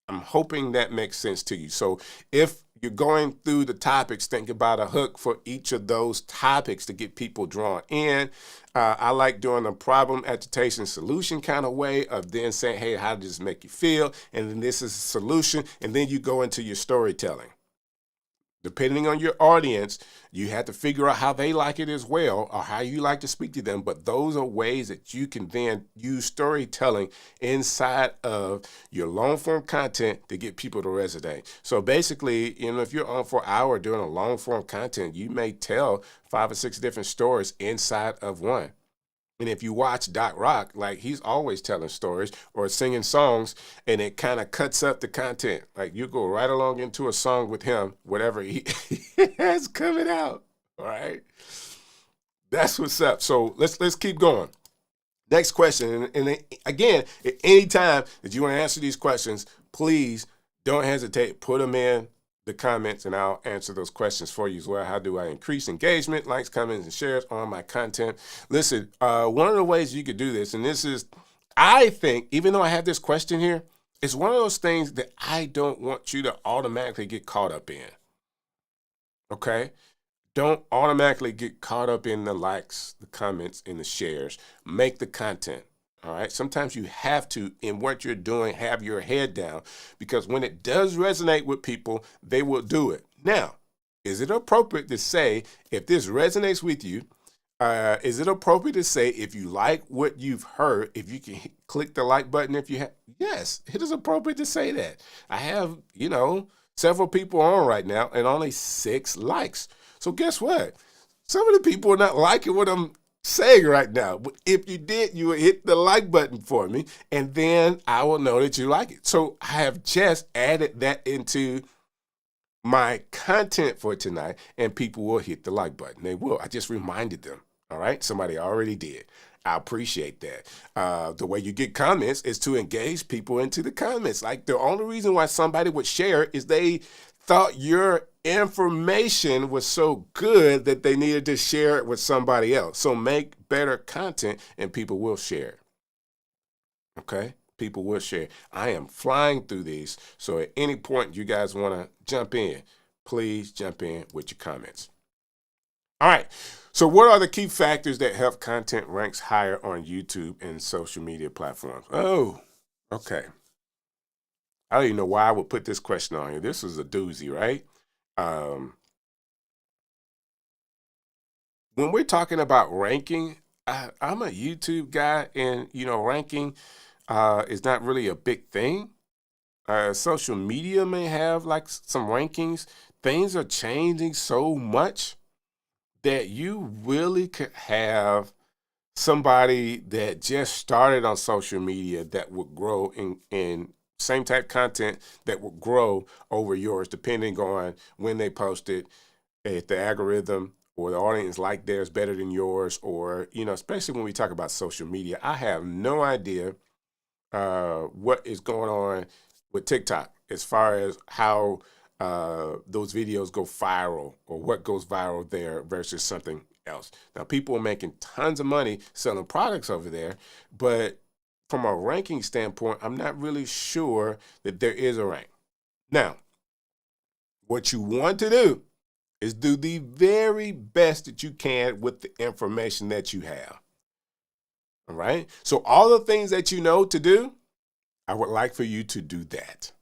I'm hoping that makes sense to you. So if you're going through the topics, think about a hook for each of those topics to get people drawn in. I like doing a problem, agitation, solution kind of way of then saying, hey, how does this make you feel? And then this is a solution. And then you go into your storytelling. Depending on your audience, you have to figure out how they like it as well, or how you like to speak to them. But those are ways that you can then use storytelling inside of your long form content to get people to resonate. So basically, if you're on for an hour doing a long form content, you may tell 5 or 6 different stories inside of one. And if you watch Doc Rock, like he's always telling stories or singing songs, and it kind of cuts up the content. Like you go right along into a song with him, whatever he has coming out. All right. That's what's up. So let's keep going. Next question. And again, at any time that you want to answer these questions, please don't hesitate. Put them in the comments and I'll answer those questions for you as well. How do I increase engagement, likes, comments, and shares on my content? Listen, one of the ways you could do this, and this is, I think, even though I have this question here, it's one of those things that I don't want you to automatically get caught up in. Okay? Don't automatically get caught up in the likes, the comments, and the shares. Make the content. All right. Sometimes you have to, in what you're doing, have your head down, because when it does resonate with people, they will do it. Now, is it appropriate to say if this resonates with you? Is it appropriate to say if you like what you've heard, if you can click the like button? If you have, yes, it is appropriate to say that. I have, several people on right now and only 6 likes. So guess what? Some of the people are not liking what I'm saying right now. But if you did, you would hit the like button for me, and then I will know that you like it. So I have just added that into my content for tonight, and people will hit the like button. They will. I just reminded them. All right. Somebody already did. I appreciate that. The way you get comments is to engage people into the comments. Like the only reason why somebody would share is they thought your information was so good that they needed to share it with somebody else. So make better content and people will share it. Okay? People will share. I am flying through these. So at any point you guys want to jump in, please jump in with your comments. All right. So what are the key factors that help content ranks higher on YouTube and social media platforms? Oh, okay. I don't even know why I would put this question on here. This is a doozy, right? When we're talking about ranking, I'm a YouTube guy, and ranking, is not really a big thing. Social media may have like some rankings. Things are changing so much that you really could have somebody that just started on social media that would grow in same type content that would grow over yours, depending on when they post it, if the algorithm or the audience like theirs better than yours, or, especially when we talk about social media. I have no idea what is going on with TikTok as far as how those videos go viral or what goes viral there versus something else. Now, people are making tons of money selling products over there, but from a ranking standpoint, I'm not really sure that there is a rank. Now, what you want to do is do the very best that you can with the information that you have. All right? So all the things that you know to do, I would like for you to do that.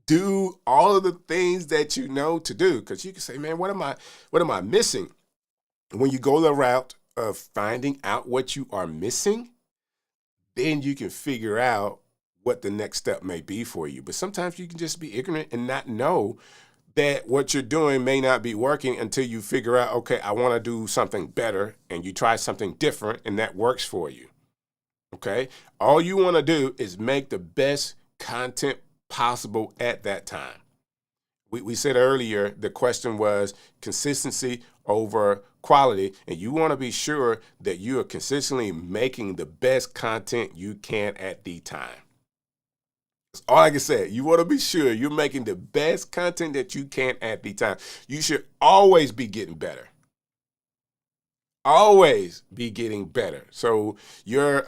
Do all of the things that you know to do, because you can say, man, what am I missing? When you go the route of finding out what you are missing, then you can figure out what the next step may be for you. But sometimes you can just be ignorant and not know that what you're doing may not be working until you figure out, okay, I want to do something better, and you try something different and that works for you. Okay? All you want to do is make the best content possible at that time. We said earlier, the question was consistency over quality, and you want to be sure that you are consistently making the best content you can at the time. That's all I can say. You want to be sure you're making the best content that you can at the time. You should always be getting better. Always be getting better. So your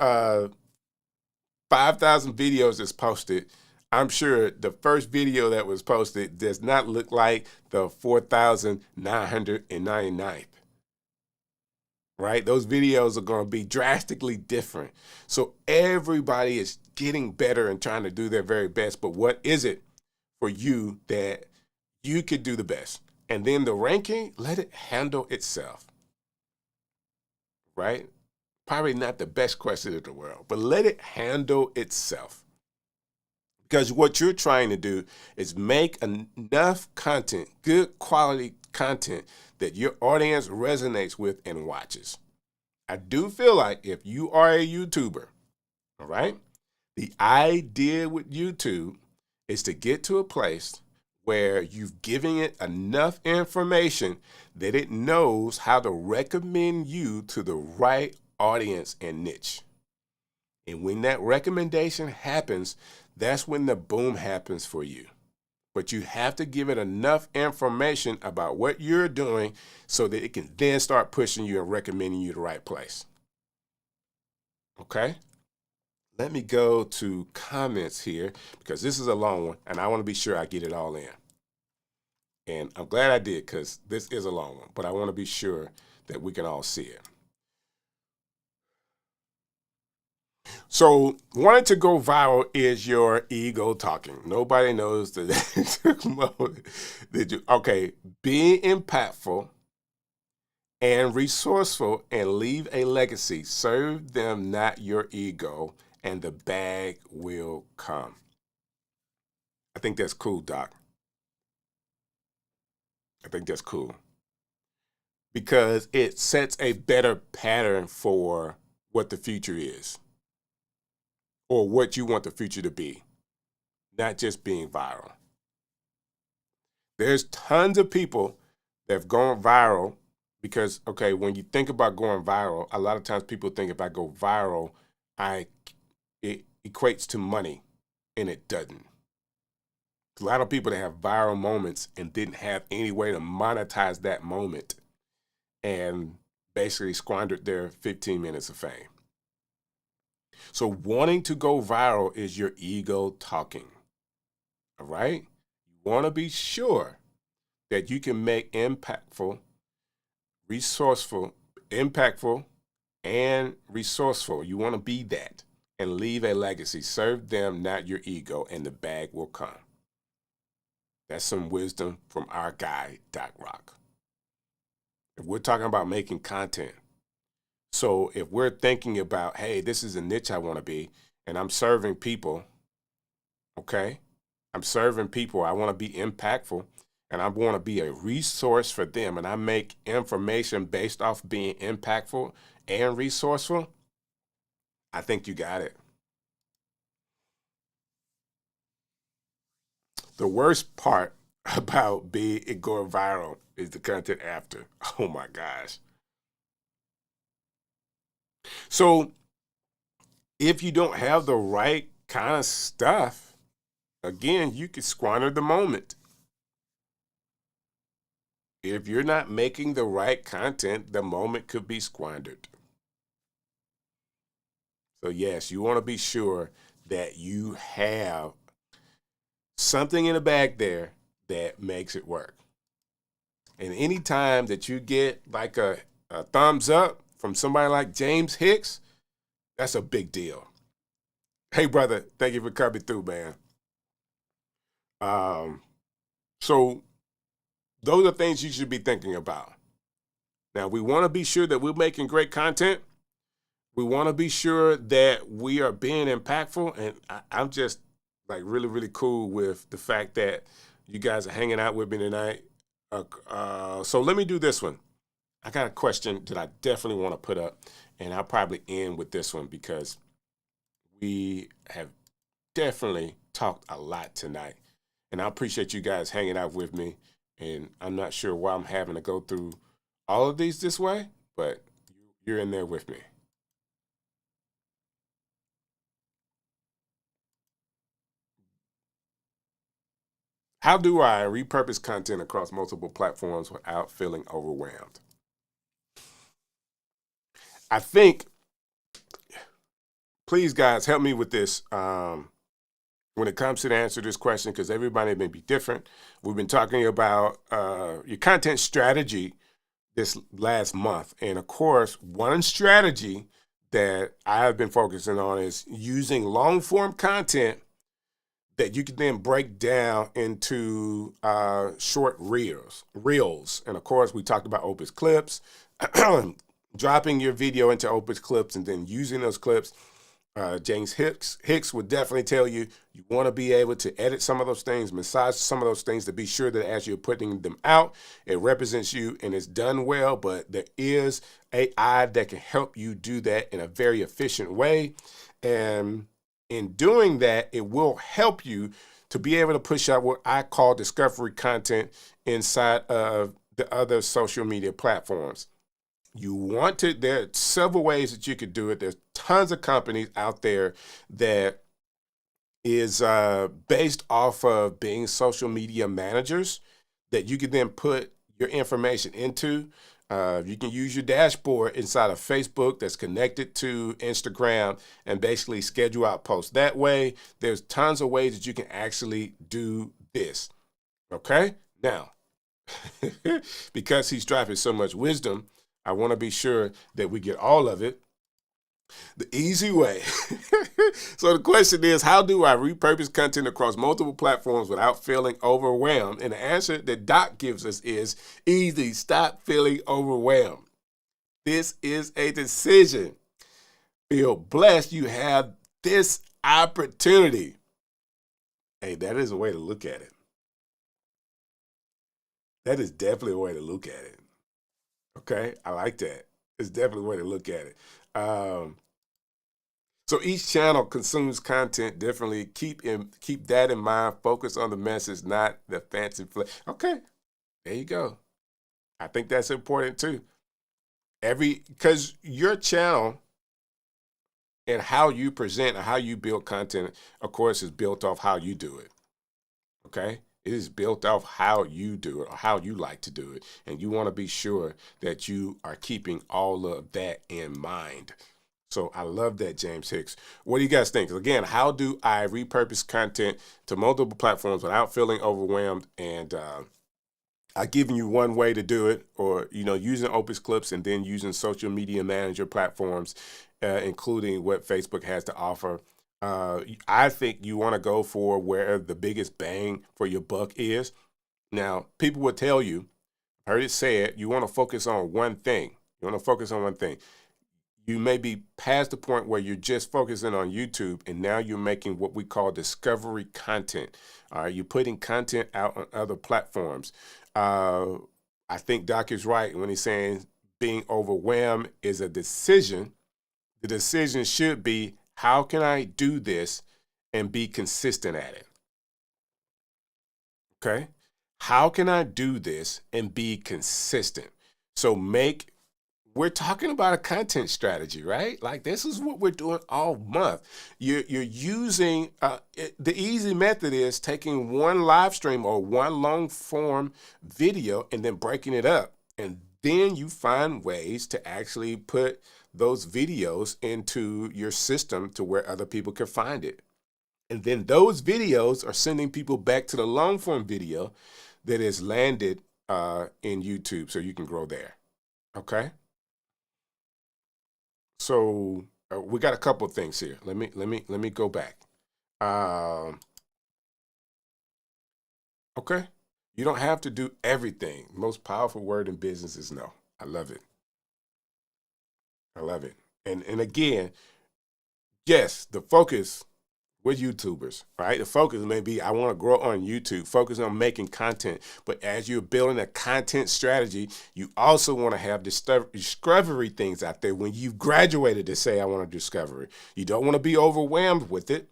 5,000 videos is posted. I'm sure the first video that was posted does not look like the 4,999th, right? Those videos are going to be drastically different. So everybody is getting better and trying to do their very best. But what is it for you that you could do the best? And then the ranking, let it handle itself, right? Probably not the best question in the world, but let it handle itself. Because what you're trying to do is make enough content, good quality content, that your audience resonates with and watches. I do feel like if you are a YouTuber, all right, the idea with YouTube is to get to a place where you've given it enough information that it knows how to recommend you to the right audience and niche. And when that recommendation happens, that's when the boom happens for you. But you have to give it enough information about what you're doing so that it can then start pushing you and recommending you the right place. Okay? Let me go to comments here because this is a long one and I want to be sure I get it all in. And I'm glad I did because this is a long one, but I want to be sure that we can all see it. So wanting to go viral is your ego talking. Nobody knows that. Okay, being impactful and resourceful and leave a legacy. Serve them, not your ego, and the bag will come. I think that's cool, Doc. I think that's cool. Because it sets a better pattern for what the future is, or what you want the future to be, not just being viral. There's tons of people that have gone viral because, okay, when you think about going viral, a lot of times people think if I go viral, it equates to money, and it doesn't. A lot of people that have viral moments and didn't have any way to monetize that moment and basically squandered their 15 minutes of fame. So wanting to go viral is your ego talking, all right? You want to be sure that you can make impactful, and resourceful. You want to be that and leave a legacy. Serve them, not your ego, and the bag will come. That's some wisdom from our guy, Doc Rock. If we're talking about making content, so if we're thinking about, hey, this is a niche I want to be, and I'm serving people, okay? I'm serving people. I want to be impactful, and I want to be a resource for them, and I make information based off being impactful and resourceful. I think you got it. The worst part about it going viral is the content after. Oh my gosh. So if you don't have the right kind of stuff, again, you could squander the moment. If you're not making the right content, the moment could be squandered. So yes, you want to be sure that you have something in the bag there that makes it work. And anytime that you get like a thumbs up from somebody like James Hicks, that's a big deal. Hey, brother, thank you for coming through, man. So those are things you should be thinking about. Now, we want to be sure that we're making great content. We want to be sure that we are being impactful. And I'm just like really, really cool with the fact that you guys are hanging out with me tonight. So let me do this one. I got a question that I definitely want to put up, and I'll probably end with this one because we have definitely talked a lot tonight. And I appreciate you guys hanging out with me. And I'm not sure why I'm having to go through all of these this way, but you're in there with me. How do I repurpose content across multiple platforms without feeling overwhelmed? I think, please, guys, help me with this when it comes to the answer to this question, because everybody may be different. We've been talking about your content strategy this last month. And of course, one strategy that I have been focusing on is using long form content that you can then break down into short reels. And of course, we talked about Opus clips, dropping your video into Opus clips and then using those clips. James Hicks would definitely tell you want to be able to edit some of those things, massage some of those things to be sure that as you're putting them out, it represents you and it's done well. But there is AI that can help you do that in a very efficient way. And in doing that, it will help you to be able to push out what I call discovery content inside of the other social media platforms. You want to, there are several ways that you could do it. There's tons of companies out there that is based off of being social media managers that you can then put your information into. You can use your dashboard inside of Facebook that's connected to Instagram and basically schedule out posts that way. There's tons of ways that you can actually do this. Okay? Now, because he's dropping so much wisdom, I want to be sure that we get all of it the easy way. So the question is, how do I repurpose content across multiple platforms without feeling overwhelmed? And the answer that Doc gives us is easy. Stop feeling overwhelmed. This is a decision. Feel blessed you have this opportunity. Hey, that is a way to look at it. That is definitely a way to look at it. Okay, I like that. It's definitely a way to look at it. So each channel consumes content differently. Keep that in mind. Focus on the message, not the fancy flavor. Okay, there you go. I think that's important too. Because your channel and how you present and how you build content, of course, is built off how you do it. Okay? It is built off how you do it or how you like to do it. And you want to be sure that you are keeping all of that in mind. So I love that, James Hicks. What do you guys think? Again, how do I repurpose content to multiple platforms without feeling overwhelmed? And I've given you one way to do it, or using Opus Clips and then using social media manager platforms, including what Facebook has to offer. I think you want to go for where the biggest bang for your buck is. Now, people will tell you, I heard it said, you want to focus on one thing. You want to focus on one thing. You may be past the point where you're just focusing on YouTube, and now you're making what we call discovery content. All right, you're putting content out on other platforms. I think Doc is right when he's saying being overwhelmed is a decision. The decision should be, how can I do this and be consistent at it? Okay. How can I do this and be consistent? So we're talking about a content strategy, right? Like, this is what we're doing all month. You're using, the easy method is taking one live stream or one long form video and then breaking it up. And then you find ways to actually put those videos into your system to where other people can find it. And then those videos are sending people back to the long form video that is landed in YouTube, so you can grow there. Okay. So we got a couple of things here. Let me go back. Okay. You don't have to do everything. Most powerful word in business is no. I love it. I love it. And again, yes, the focus with YouTubers, right? The focus may be, I want to grow on YouTube, focus on making content. But as you're building a content strategy, you also want to have discovery things out there when you've graduated to say, I want to discovery. You don't want to be overwhelmed with it,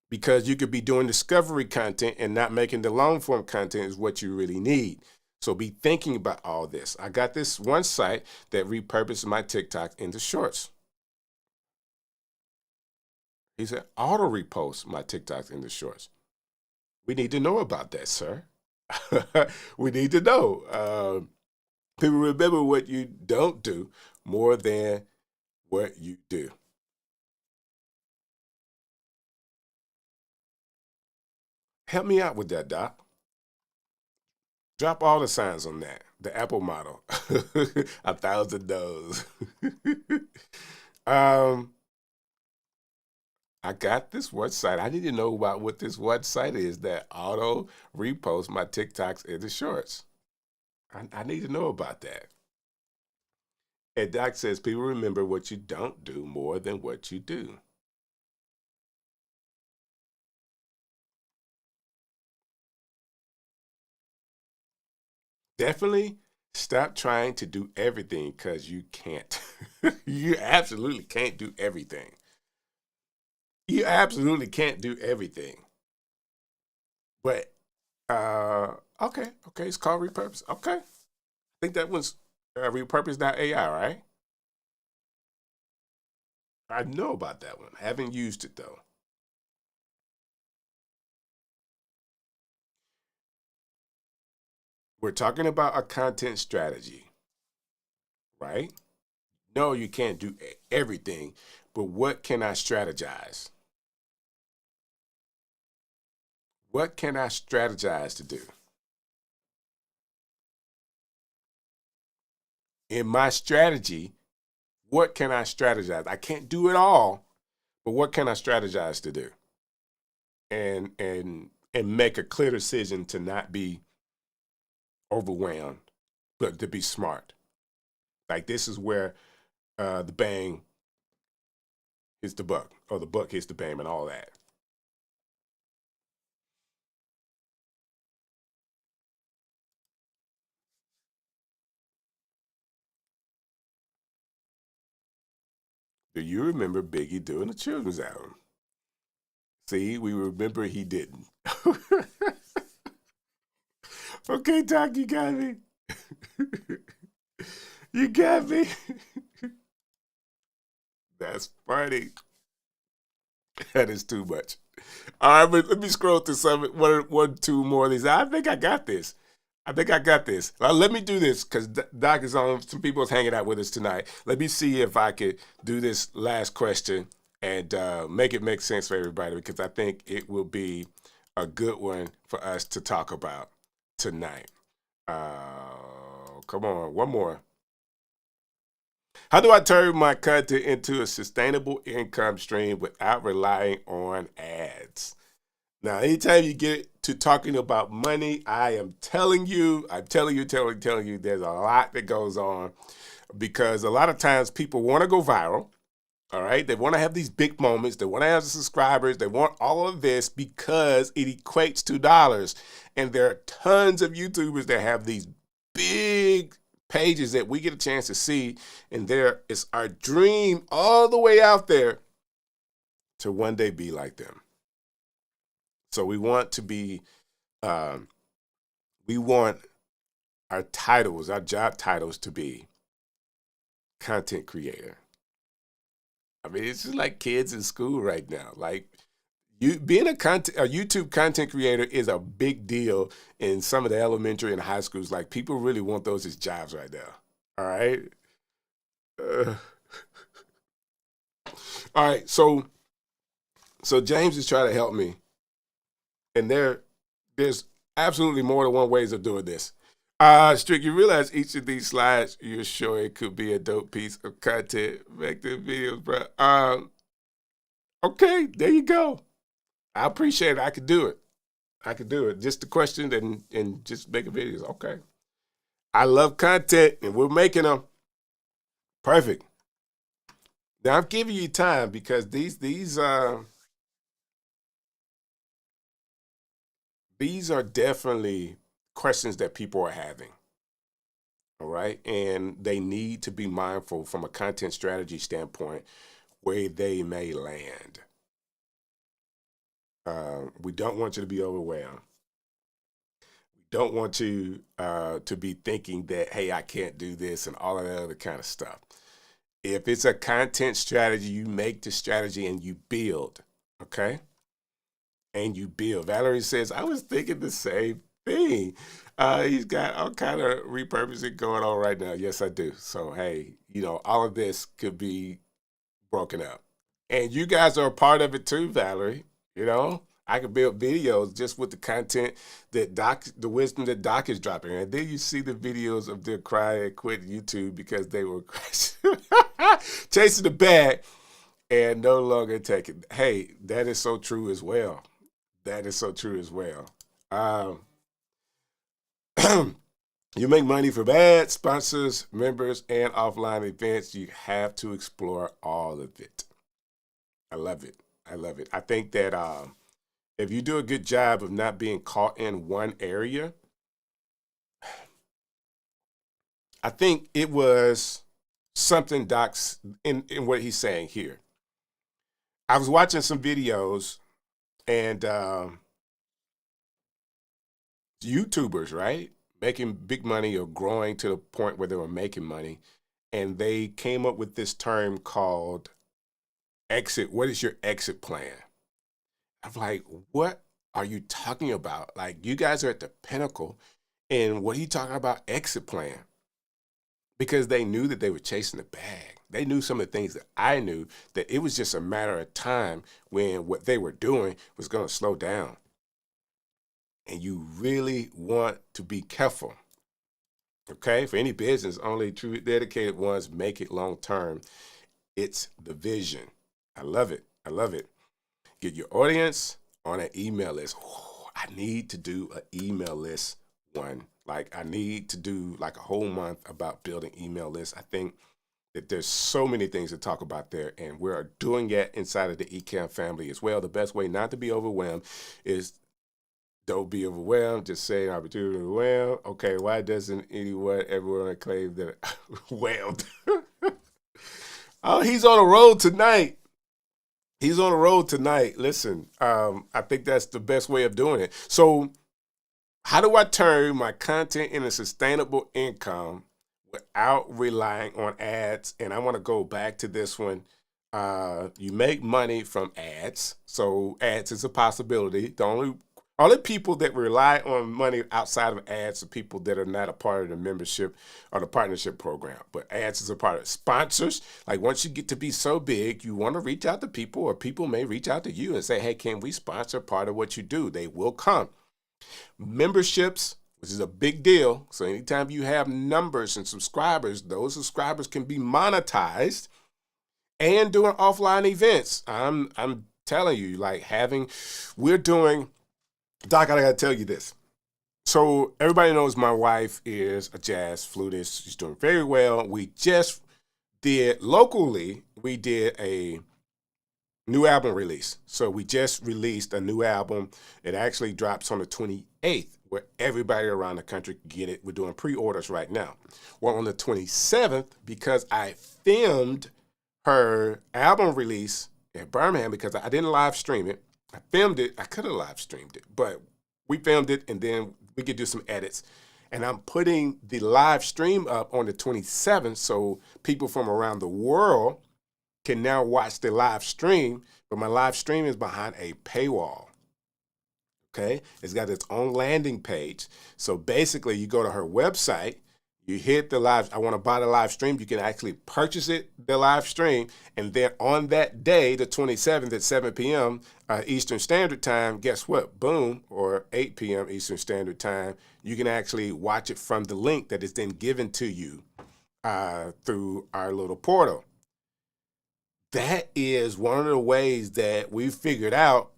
because you could be doing discovery content and not making the long form content is what you really need. So be thinking about all this. I got this one site that repurposes my TikTok into shorts. He said, auto repost my TikToks into shorts. We need to know about that, sir. We need to know. People remember what you don't do more than what you do. Help me out with that, Doc. Drop all the signs on that. The Apple model. 1,000 no's. I got this website. I need to know about what this website is that auto reposts my TikToks into shorts. I need to know about that. And Doc says, people remember what you don't do more than what you do. Definitely stop trying to do everything, because you can't. You absolutely can't do everything. You absolutely can't do everything. But okay, it's called repurpose. Okay, I think that was repurpose.ai, right? I know about that one. I haven't used it though. We're talking about a content strategy, right? No, you can't do everything, but what can I strategize? What can I strategize to do? In my strategy, what can I strategize? I can't do it all, but what can I strategize to do? And make a clear decision to not be overwhelmed, but to be smart. Like, this is where the bang hits the buck, or the buck hits the bang, and all that. Do you remember Biggie doing a children's album? See, we remember he didn't. Okay, Doc, you got me. You got me. That's funny. That is too much. All right, but let me scroll through one, two more of these. I think I got this. Now, let me do this, because Doc is on. Some people is hanging out with us tonight. Let me see if I could do this last question and make it make sense for everybody, because I think it will be a good one for us to talk about tonight. Come on, one more. How do I turn my content into a sustainable income stream without relying on ads? Now, anytime you get to talking about money, I am telling you, there's a lot that goes on, because a lot of times people want to go viral. All right. They want to have these big moments. They want to have the subscribers. They want all of this because it equates to dollars. And there are tons of YouTubers that have these big pages that we get a chance to see. And there is our dream all the way out there to one day be like them. So we want to be, we want our titles, our job titles to be content creator. I mean, it's just like kids in school right now. Like being a YouTube content creator is a big deal in some of the elementary and high schools. Like people really want those as jobs right now. All right. All right. So James is trying to help me, and there's absolutely more than one ways of doing this. Strick, you realize each of these slides you're showing could be a dope piece of content. Make the videos, bro. Okay, there you go. I appreciate it. I could do it. Just the question and just making videos. Okay. I love content, and we're making them. Perfect. Now I'm giving you time because these are definitely questions that people are having. All right. And they need to be mindful from a content strategy standpoint where they may land. We don't want you to be overwhelmed. We don't want you to be thinking that, hey, I can't do this and all of that other kind of stuff. If it's a content strategy, you make the strategy and you build. Okay. And you build. Valerie says, I was thinking the same thing. He's got all kind of repurposing going on right now. Yes, I do. So, hey, all of this could be broken up. And you guys are a part of it too, Valerie. I could build videos just with the content that the wisdom that Doc is dropping. And then you see the videos of their cry and quit YouTube because they were chasing the bag and no longer taking. Hey, that is so true as well. You make money from ads, sponsors, members, and offline events. You have to explore all of it. I love it. I think that if you do a good job of not being caught in one area, I think it was something Doc's in what he's saying here. I was watching some videos and YouTubers, right? Making big money or growing to the point where they were making money. And they came up with this term called exit. What is your exit plan? I'm like, what are you talking about? Like, you guys are at the pinnacle. And what are you talking about exit plan? Because they knew that they were chasing the bag. They knew some of the things that I knew, that it was just a matter of time when what they were doing was going to slow down. And you really want to be careful. Okay, for any business, only true dedicated ones make it long term. It's the vision. I love it. Get your audience on an email list. I need to do an email list one. Like I need to do like a whole month about building email lists. I think that there's so many things to talk about there, and we're doing it inside of the Ecamm family as well. The best way not to be overwhelmed is don't be overwhelmed. Just say opportunity to overwhelm. Okay, why doesn't everyone claim that whelmed? Oh, he's on the road tonight. Listen, I think that's the best way of doing it. So how do I turn my content into sustainable income without relying on ads? And I want to go back to this one. You make money from ads. So ads is a possibility. The only people that rely on money outside of ads are people that are not a part of the membership or the partnership program. But ads is a part of sponsors. Like once you get to be so big, you want to reach out to people, or people may reach out to you and say, hey, can we sponsor part of what you do? They will come. Memberships, which is a big deal. So anytime you have numbers and subscribers, those subscribers can be monetized, and doing offline events. I'm telling you, like we're doing. Doc, I gotta tell you this. So everybody knows my wife is a jazz flutist. She's doing very well. We just did locally, we did a new album release. So we just released a new album. It actually drops on the 28th, where everybody around the country can get it. We're doing pre-orders right now. Well, on the 27th, because I filmed her album release in Birmingham, because I didn't live stream it. I filmed it. I could have live streamed it, but we filmed it, and then we could do some edits. And I'm putting the live stream up on the 27th, so people from around the world can now watch the live stream, but my live stream is behind a paywall. Okay, it's got its own landing page. So basically, you go to her website, you hit the live, I want to buy the live stream, you can actually purchase it, the live stream, and then on that day, the 27th at 7 p.m. Eastern Standard Time, guess what? Boom, or 8 p.m. Eastern Standard Time, you can actually watch it from the link that is then given to you through our little portal. That is one of the ways that we figured out,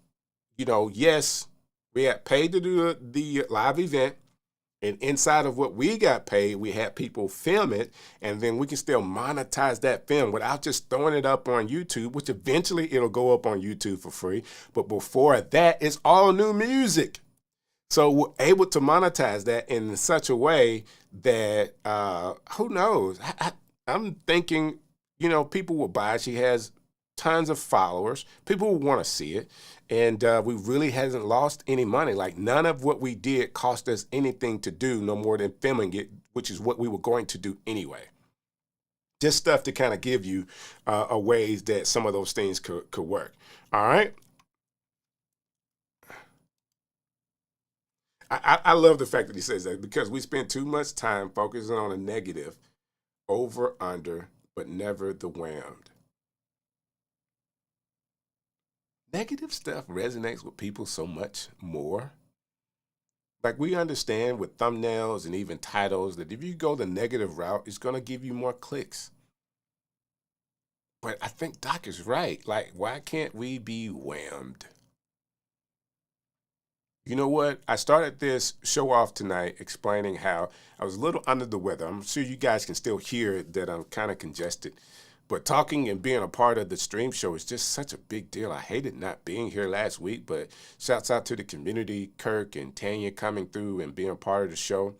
yes, we had paid to do the live event, and inside of what we got paid, we had people film it, and then we can still monetize that film without just throwing it up on YouTube, which eventually it'll go up on YouTube for free. But before that, it's all new music. So we're able to monetize that in such a way that, who knows? I'm thinking, people will buy it. She has tons of followers. People will want to see it. And we really hasn't lost any money. Like, none of what we did cost us anything to do, no more than filming it, which is what we were going to do anyway. Just stuff to kind of give you a ways that some of those things could work. All right. I love the fact that he says that, because we spend too much time focusing on a negative, over, under, but never the whammed. Negative stuff resonates with people so much more. Like, we understand with thumbnails and even titles that if you go the negative route, it's going to give you more clicks. But I think Doc is right. Like, why can't we be whammed? You know what? I started this show off tonight explaining how I was a little under the weather. I'm sure you guys can still hear that I'm kind of congested. But talking and being a part of the stream show is just such a big deal. I hated not being here last week, but shouts out to the community, Kirk and Tanya coming through and being a part of the show.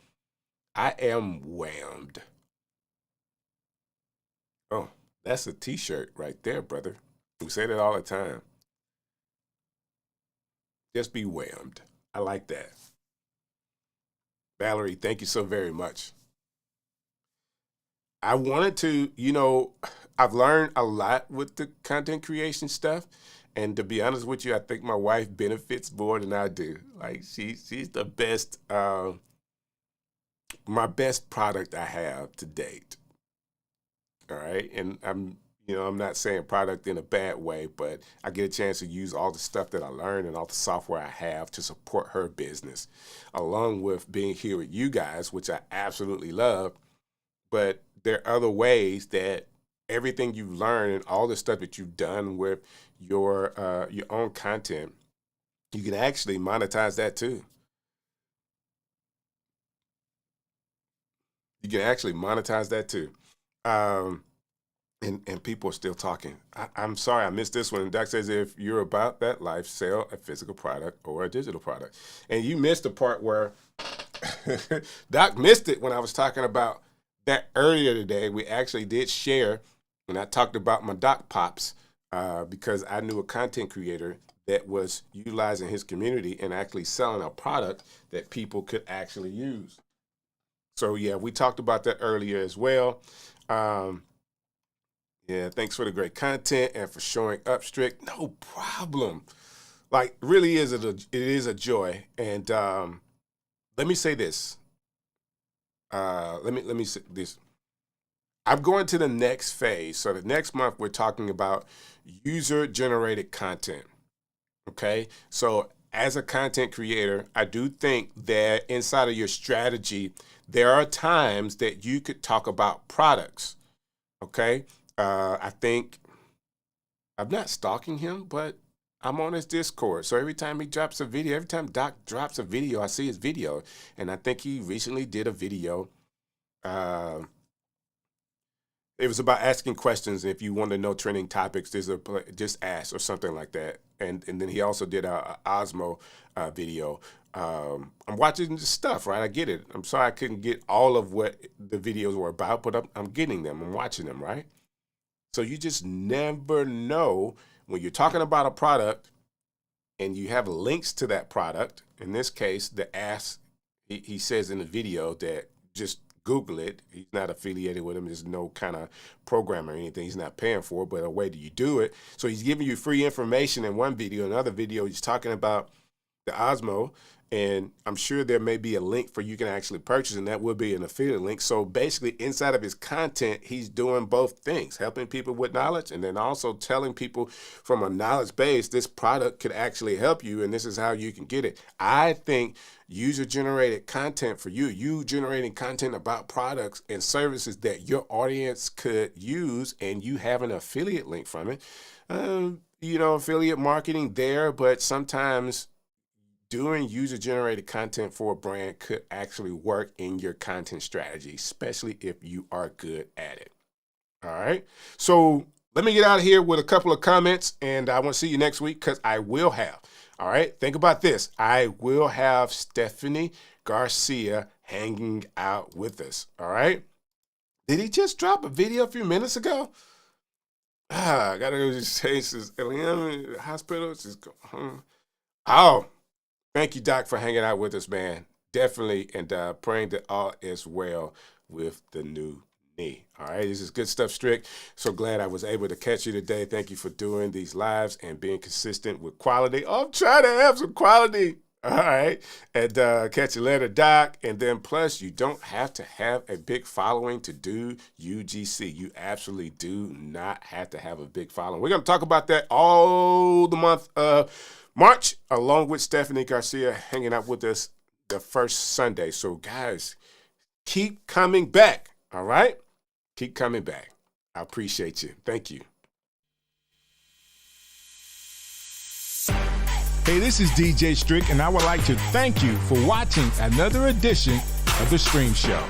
I am whammed. Oh, that's a t-shirt right there, brother. We say that all the time. Just be whammed. I like that. Valerie, thank you so very much. I wanted to, I've learned a lot with the content creation stuff. And to be honest with you, I think my wife benefits more than I do. Like, she's the best, my best product I have to date. All right. And I'm not saying product in a bad way, but I get a chance to use all the stuff that I learned and all the software I have to support her business, along with being here with you guys, which I absolutely love. But there are other ways that everything you've learned and all the stuff that you've done with your own content, you can actually monetize that too. You can actually monetize that too. And people are still talking. I'm sorry, I missed this one. Doc says, if you're about that life, sell a physical product or a digital product. And you missed the part where Doc missed it when I was talking about that earlier today. We actually did share, and I talked about my Doc Pops because I knew a content creator that was utilizing his community and actually selling a product that people could actually use. So yeah, we talked about that earlier as well. Yeah, thanks for the great content and for showing up, Strick. No problem. Like, really it is a joy. And let me say this. Let me say this. I'm going to the next phase. So the next month we're talking about user-generated content. Okay, so as a content creator, I do think that inside of your strategy, there are times that you could talk about products. Okay, I think I'm not stalking him, but I'm on his Discord. So every time he drops a video, every time Doc drops a video, I see his video. And I think he recently did a video. It was about asking questions. If you want to know trending topics, just ask or something like that. And then he also did a Osmo video. I'm watching the stuff, right? I get it. I'm sorry I couldn't get all of what the videos were about, but I'm getting them. I'm watching them, right? So you just never know when you're talking about a product and you have links to that product. In this case, the ask, he says in the video that just Google it. He's not affiliated with him. There's no kind of program or anything. He's not paying for it, but a way do you do it? So he's giving you free information in one video. Another video, he's talking about the Osmo, and I'm sure there may be a link for you can actually purchase, and that will be an affiliate link. So basically, inside of his content, he's doing both things, helping people with knowledge, and then also telling people from a knowledge base, this product could actually help you, and this is how you can get it. I think user-generated content for you generating content about products and services that your audience could use, and you have an affiliate link from it. Affiliate marketing there, but sometimes doing user-generated content for a brand could actually work in your content strategy, especially if you are good at it. All right. So let me get out of here with a couple of comments, and I want to see you next week because I will have. All right. Think about this. I will have Stephanie Garcia hanging out with us. All right. Did he just drop a video a few minutes ago? I got to go just change this hospital. Just go home. Oh. Thank you, Doc, for hanging out with us, man. Definitely, and praying that all is well with the new knee. All right, this is good stuff, Strick. So glad I was able to catch you today. Thank you for doing these lives and being consistent with quality. Oh, I'm trying to have some quality. All right, and catch you later, Doc. And then plus, you don't have to have a big following to do UGC. You absolutely do not have to have a big following. We're going to talk about that all the month of March, along with Stephanie Garcia hanging out with us the first Sunday. So, guys, keep coming back, all right? Keep coming back. I appreciate you. Thank you. Hey, this is DJ Strick, and I would like to thank you for watching another edition of The Stream Show.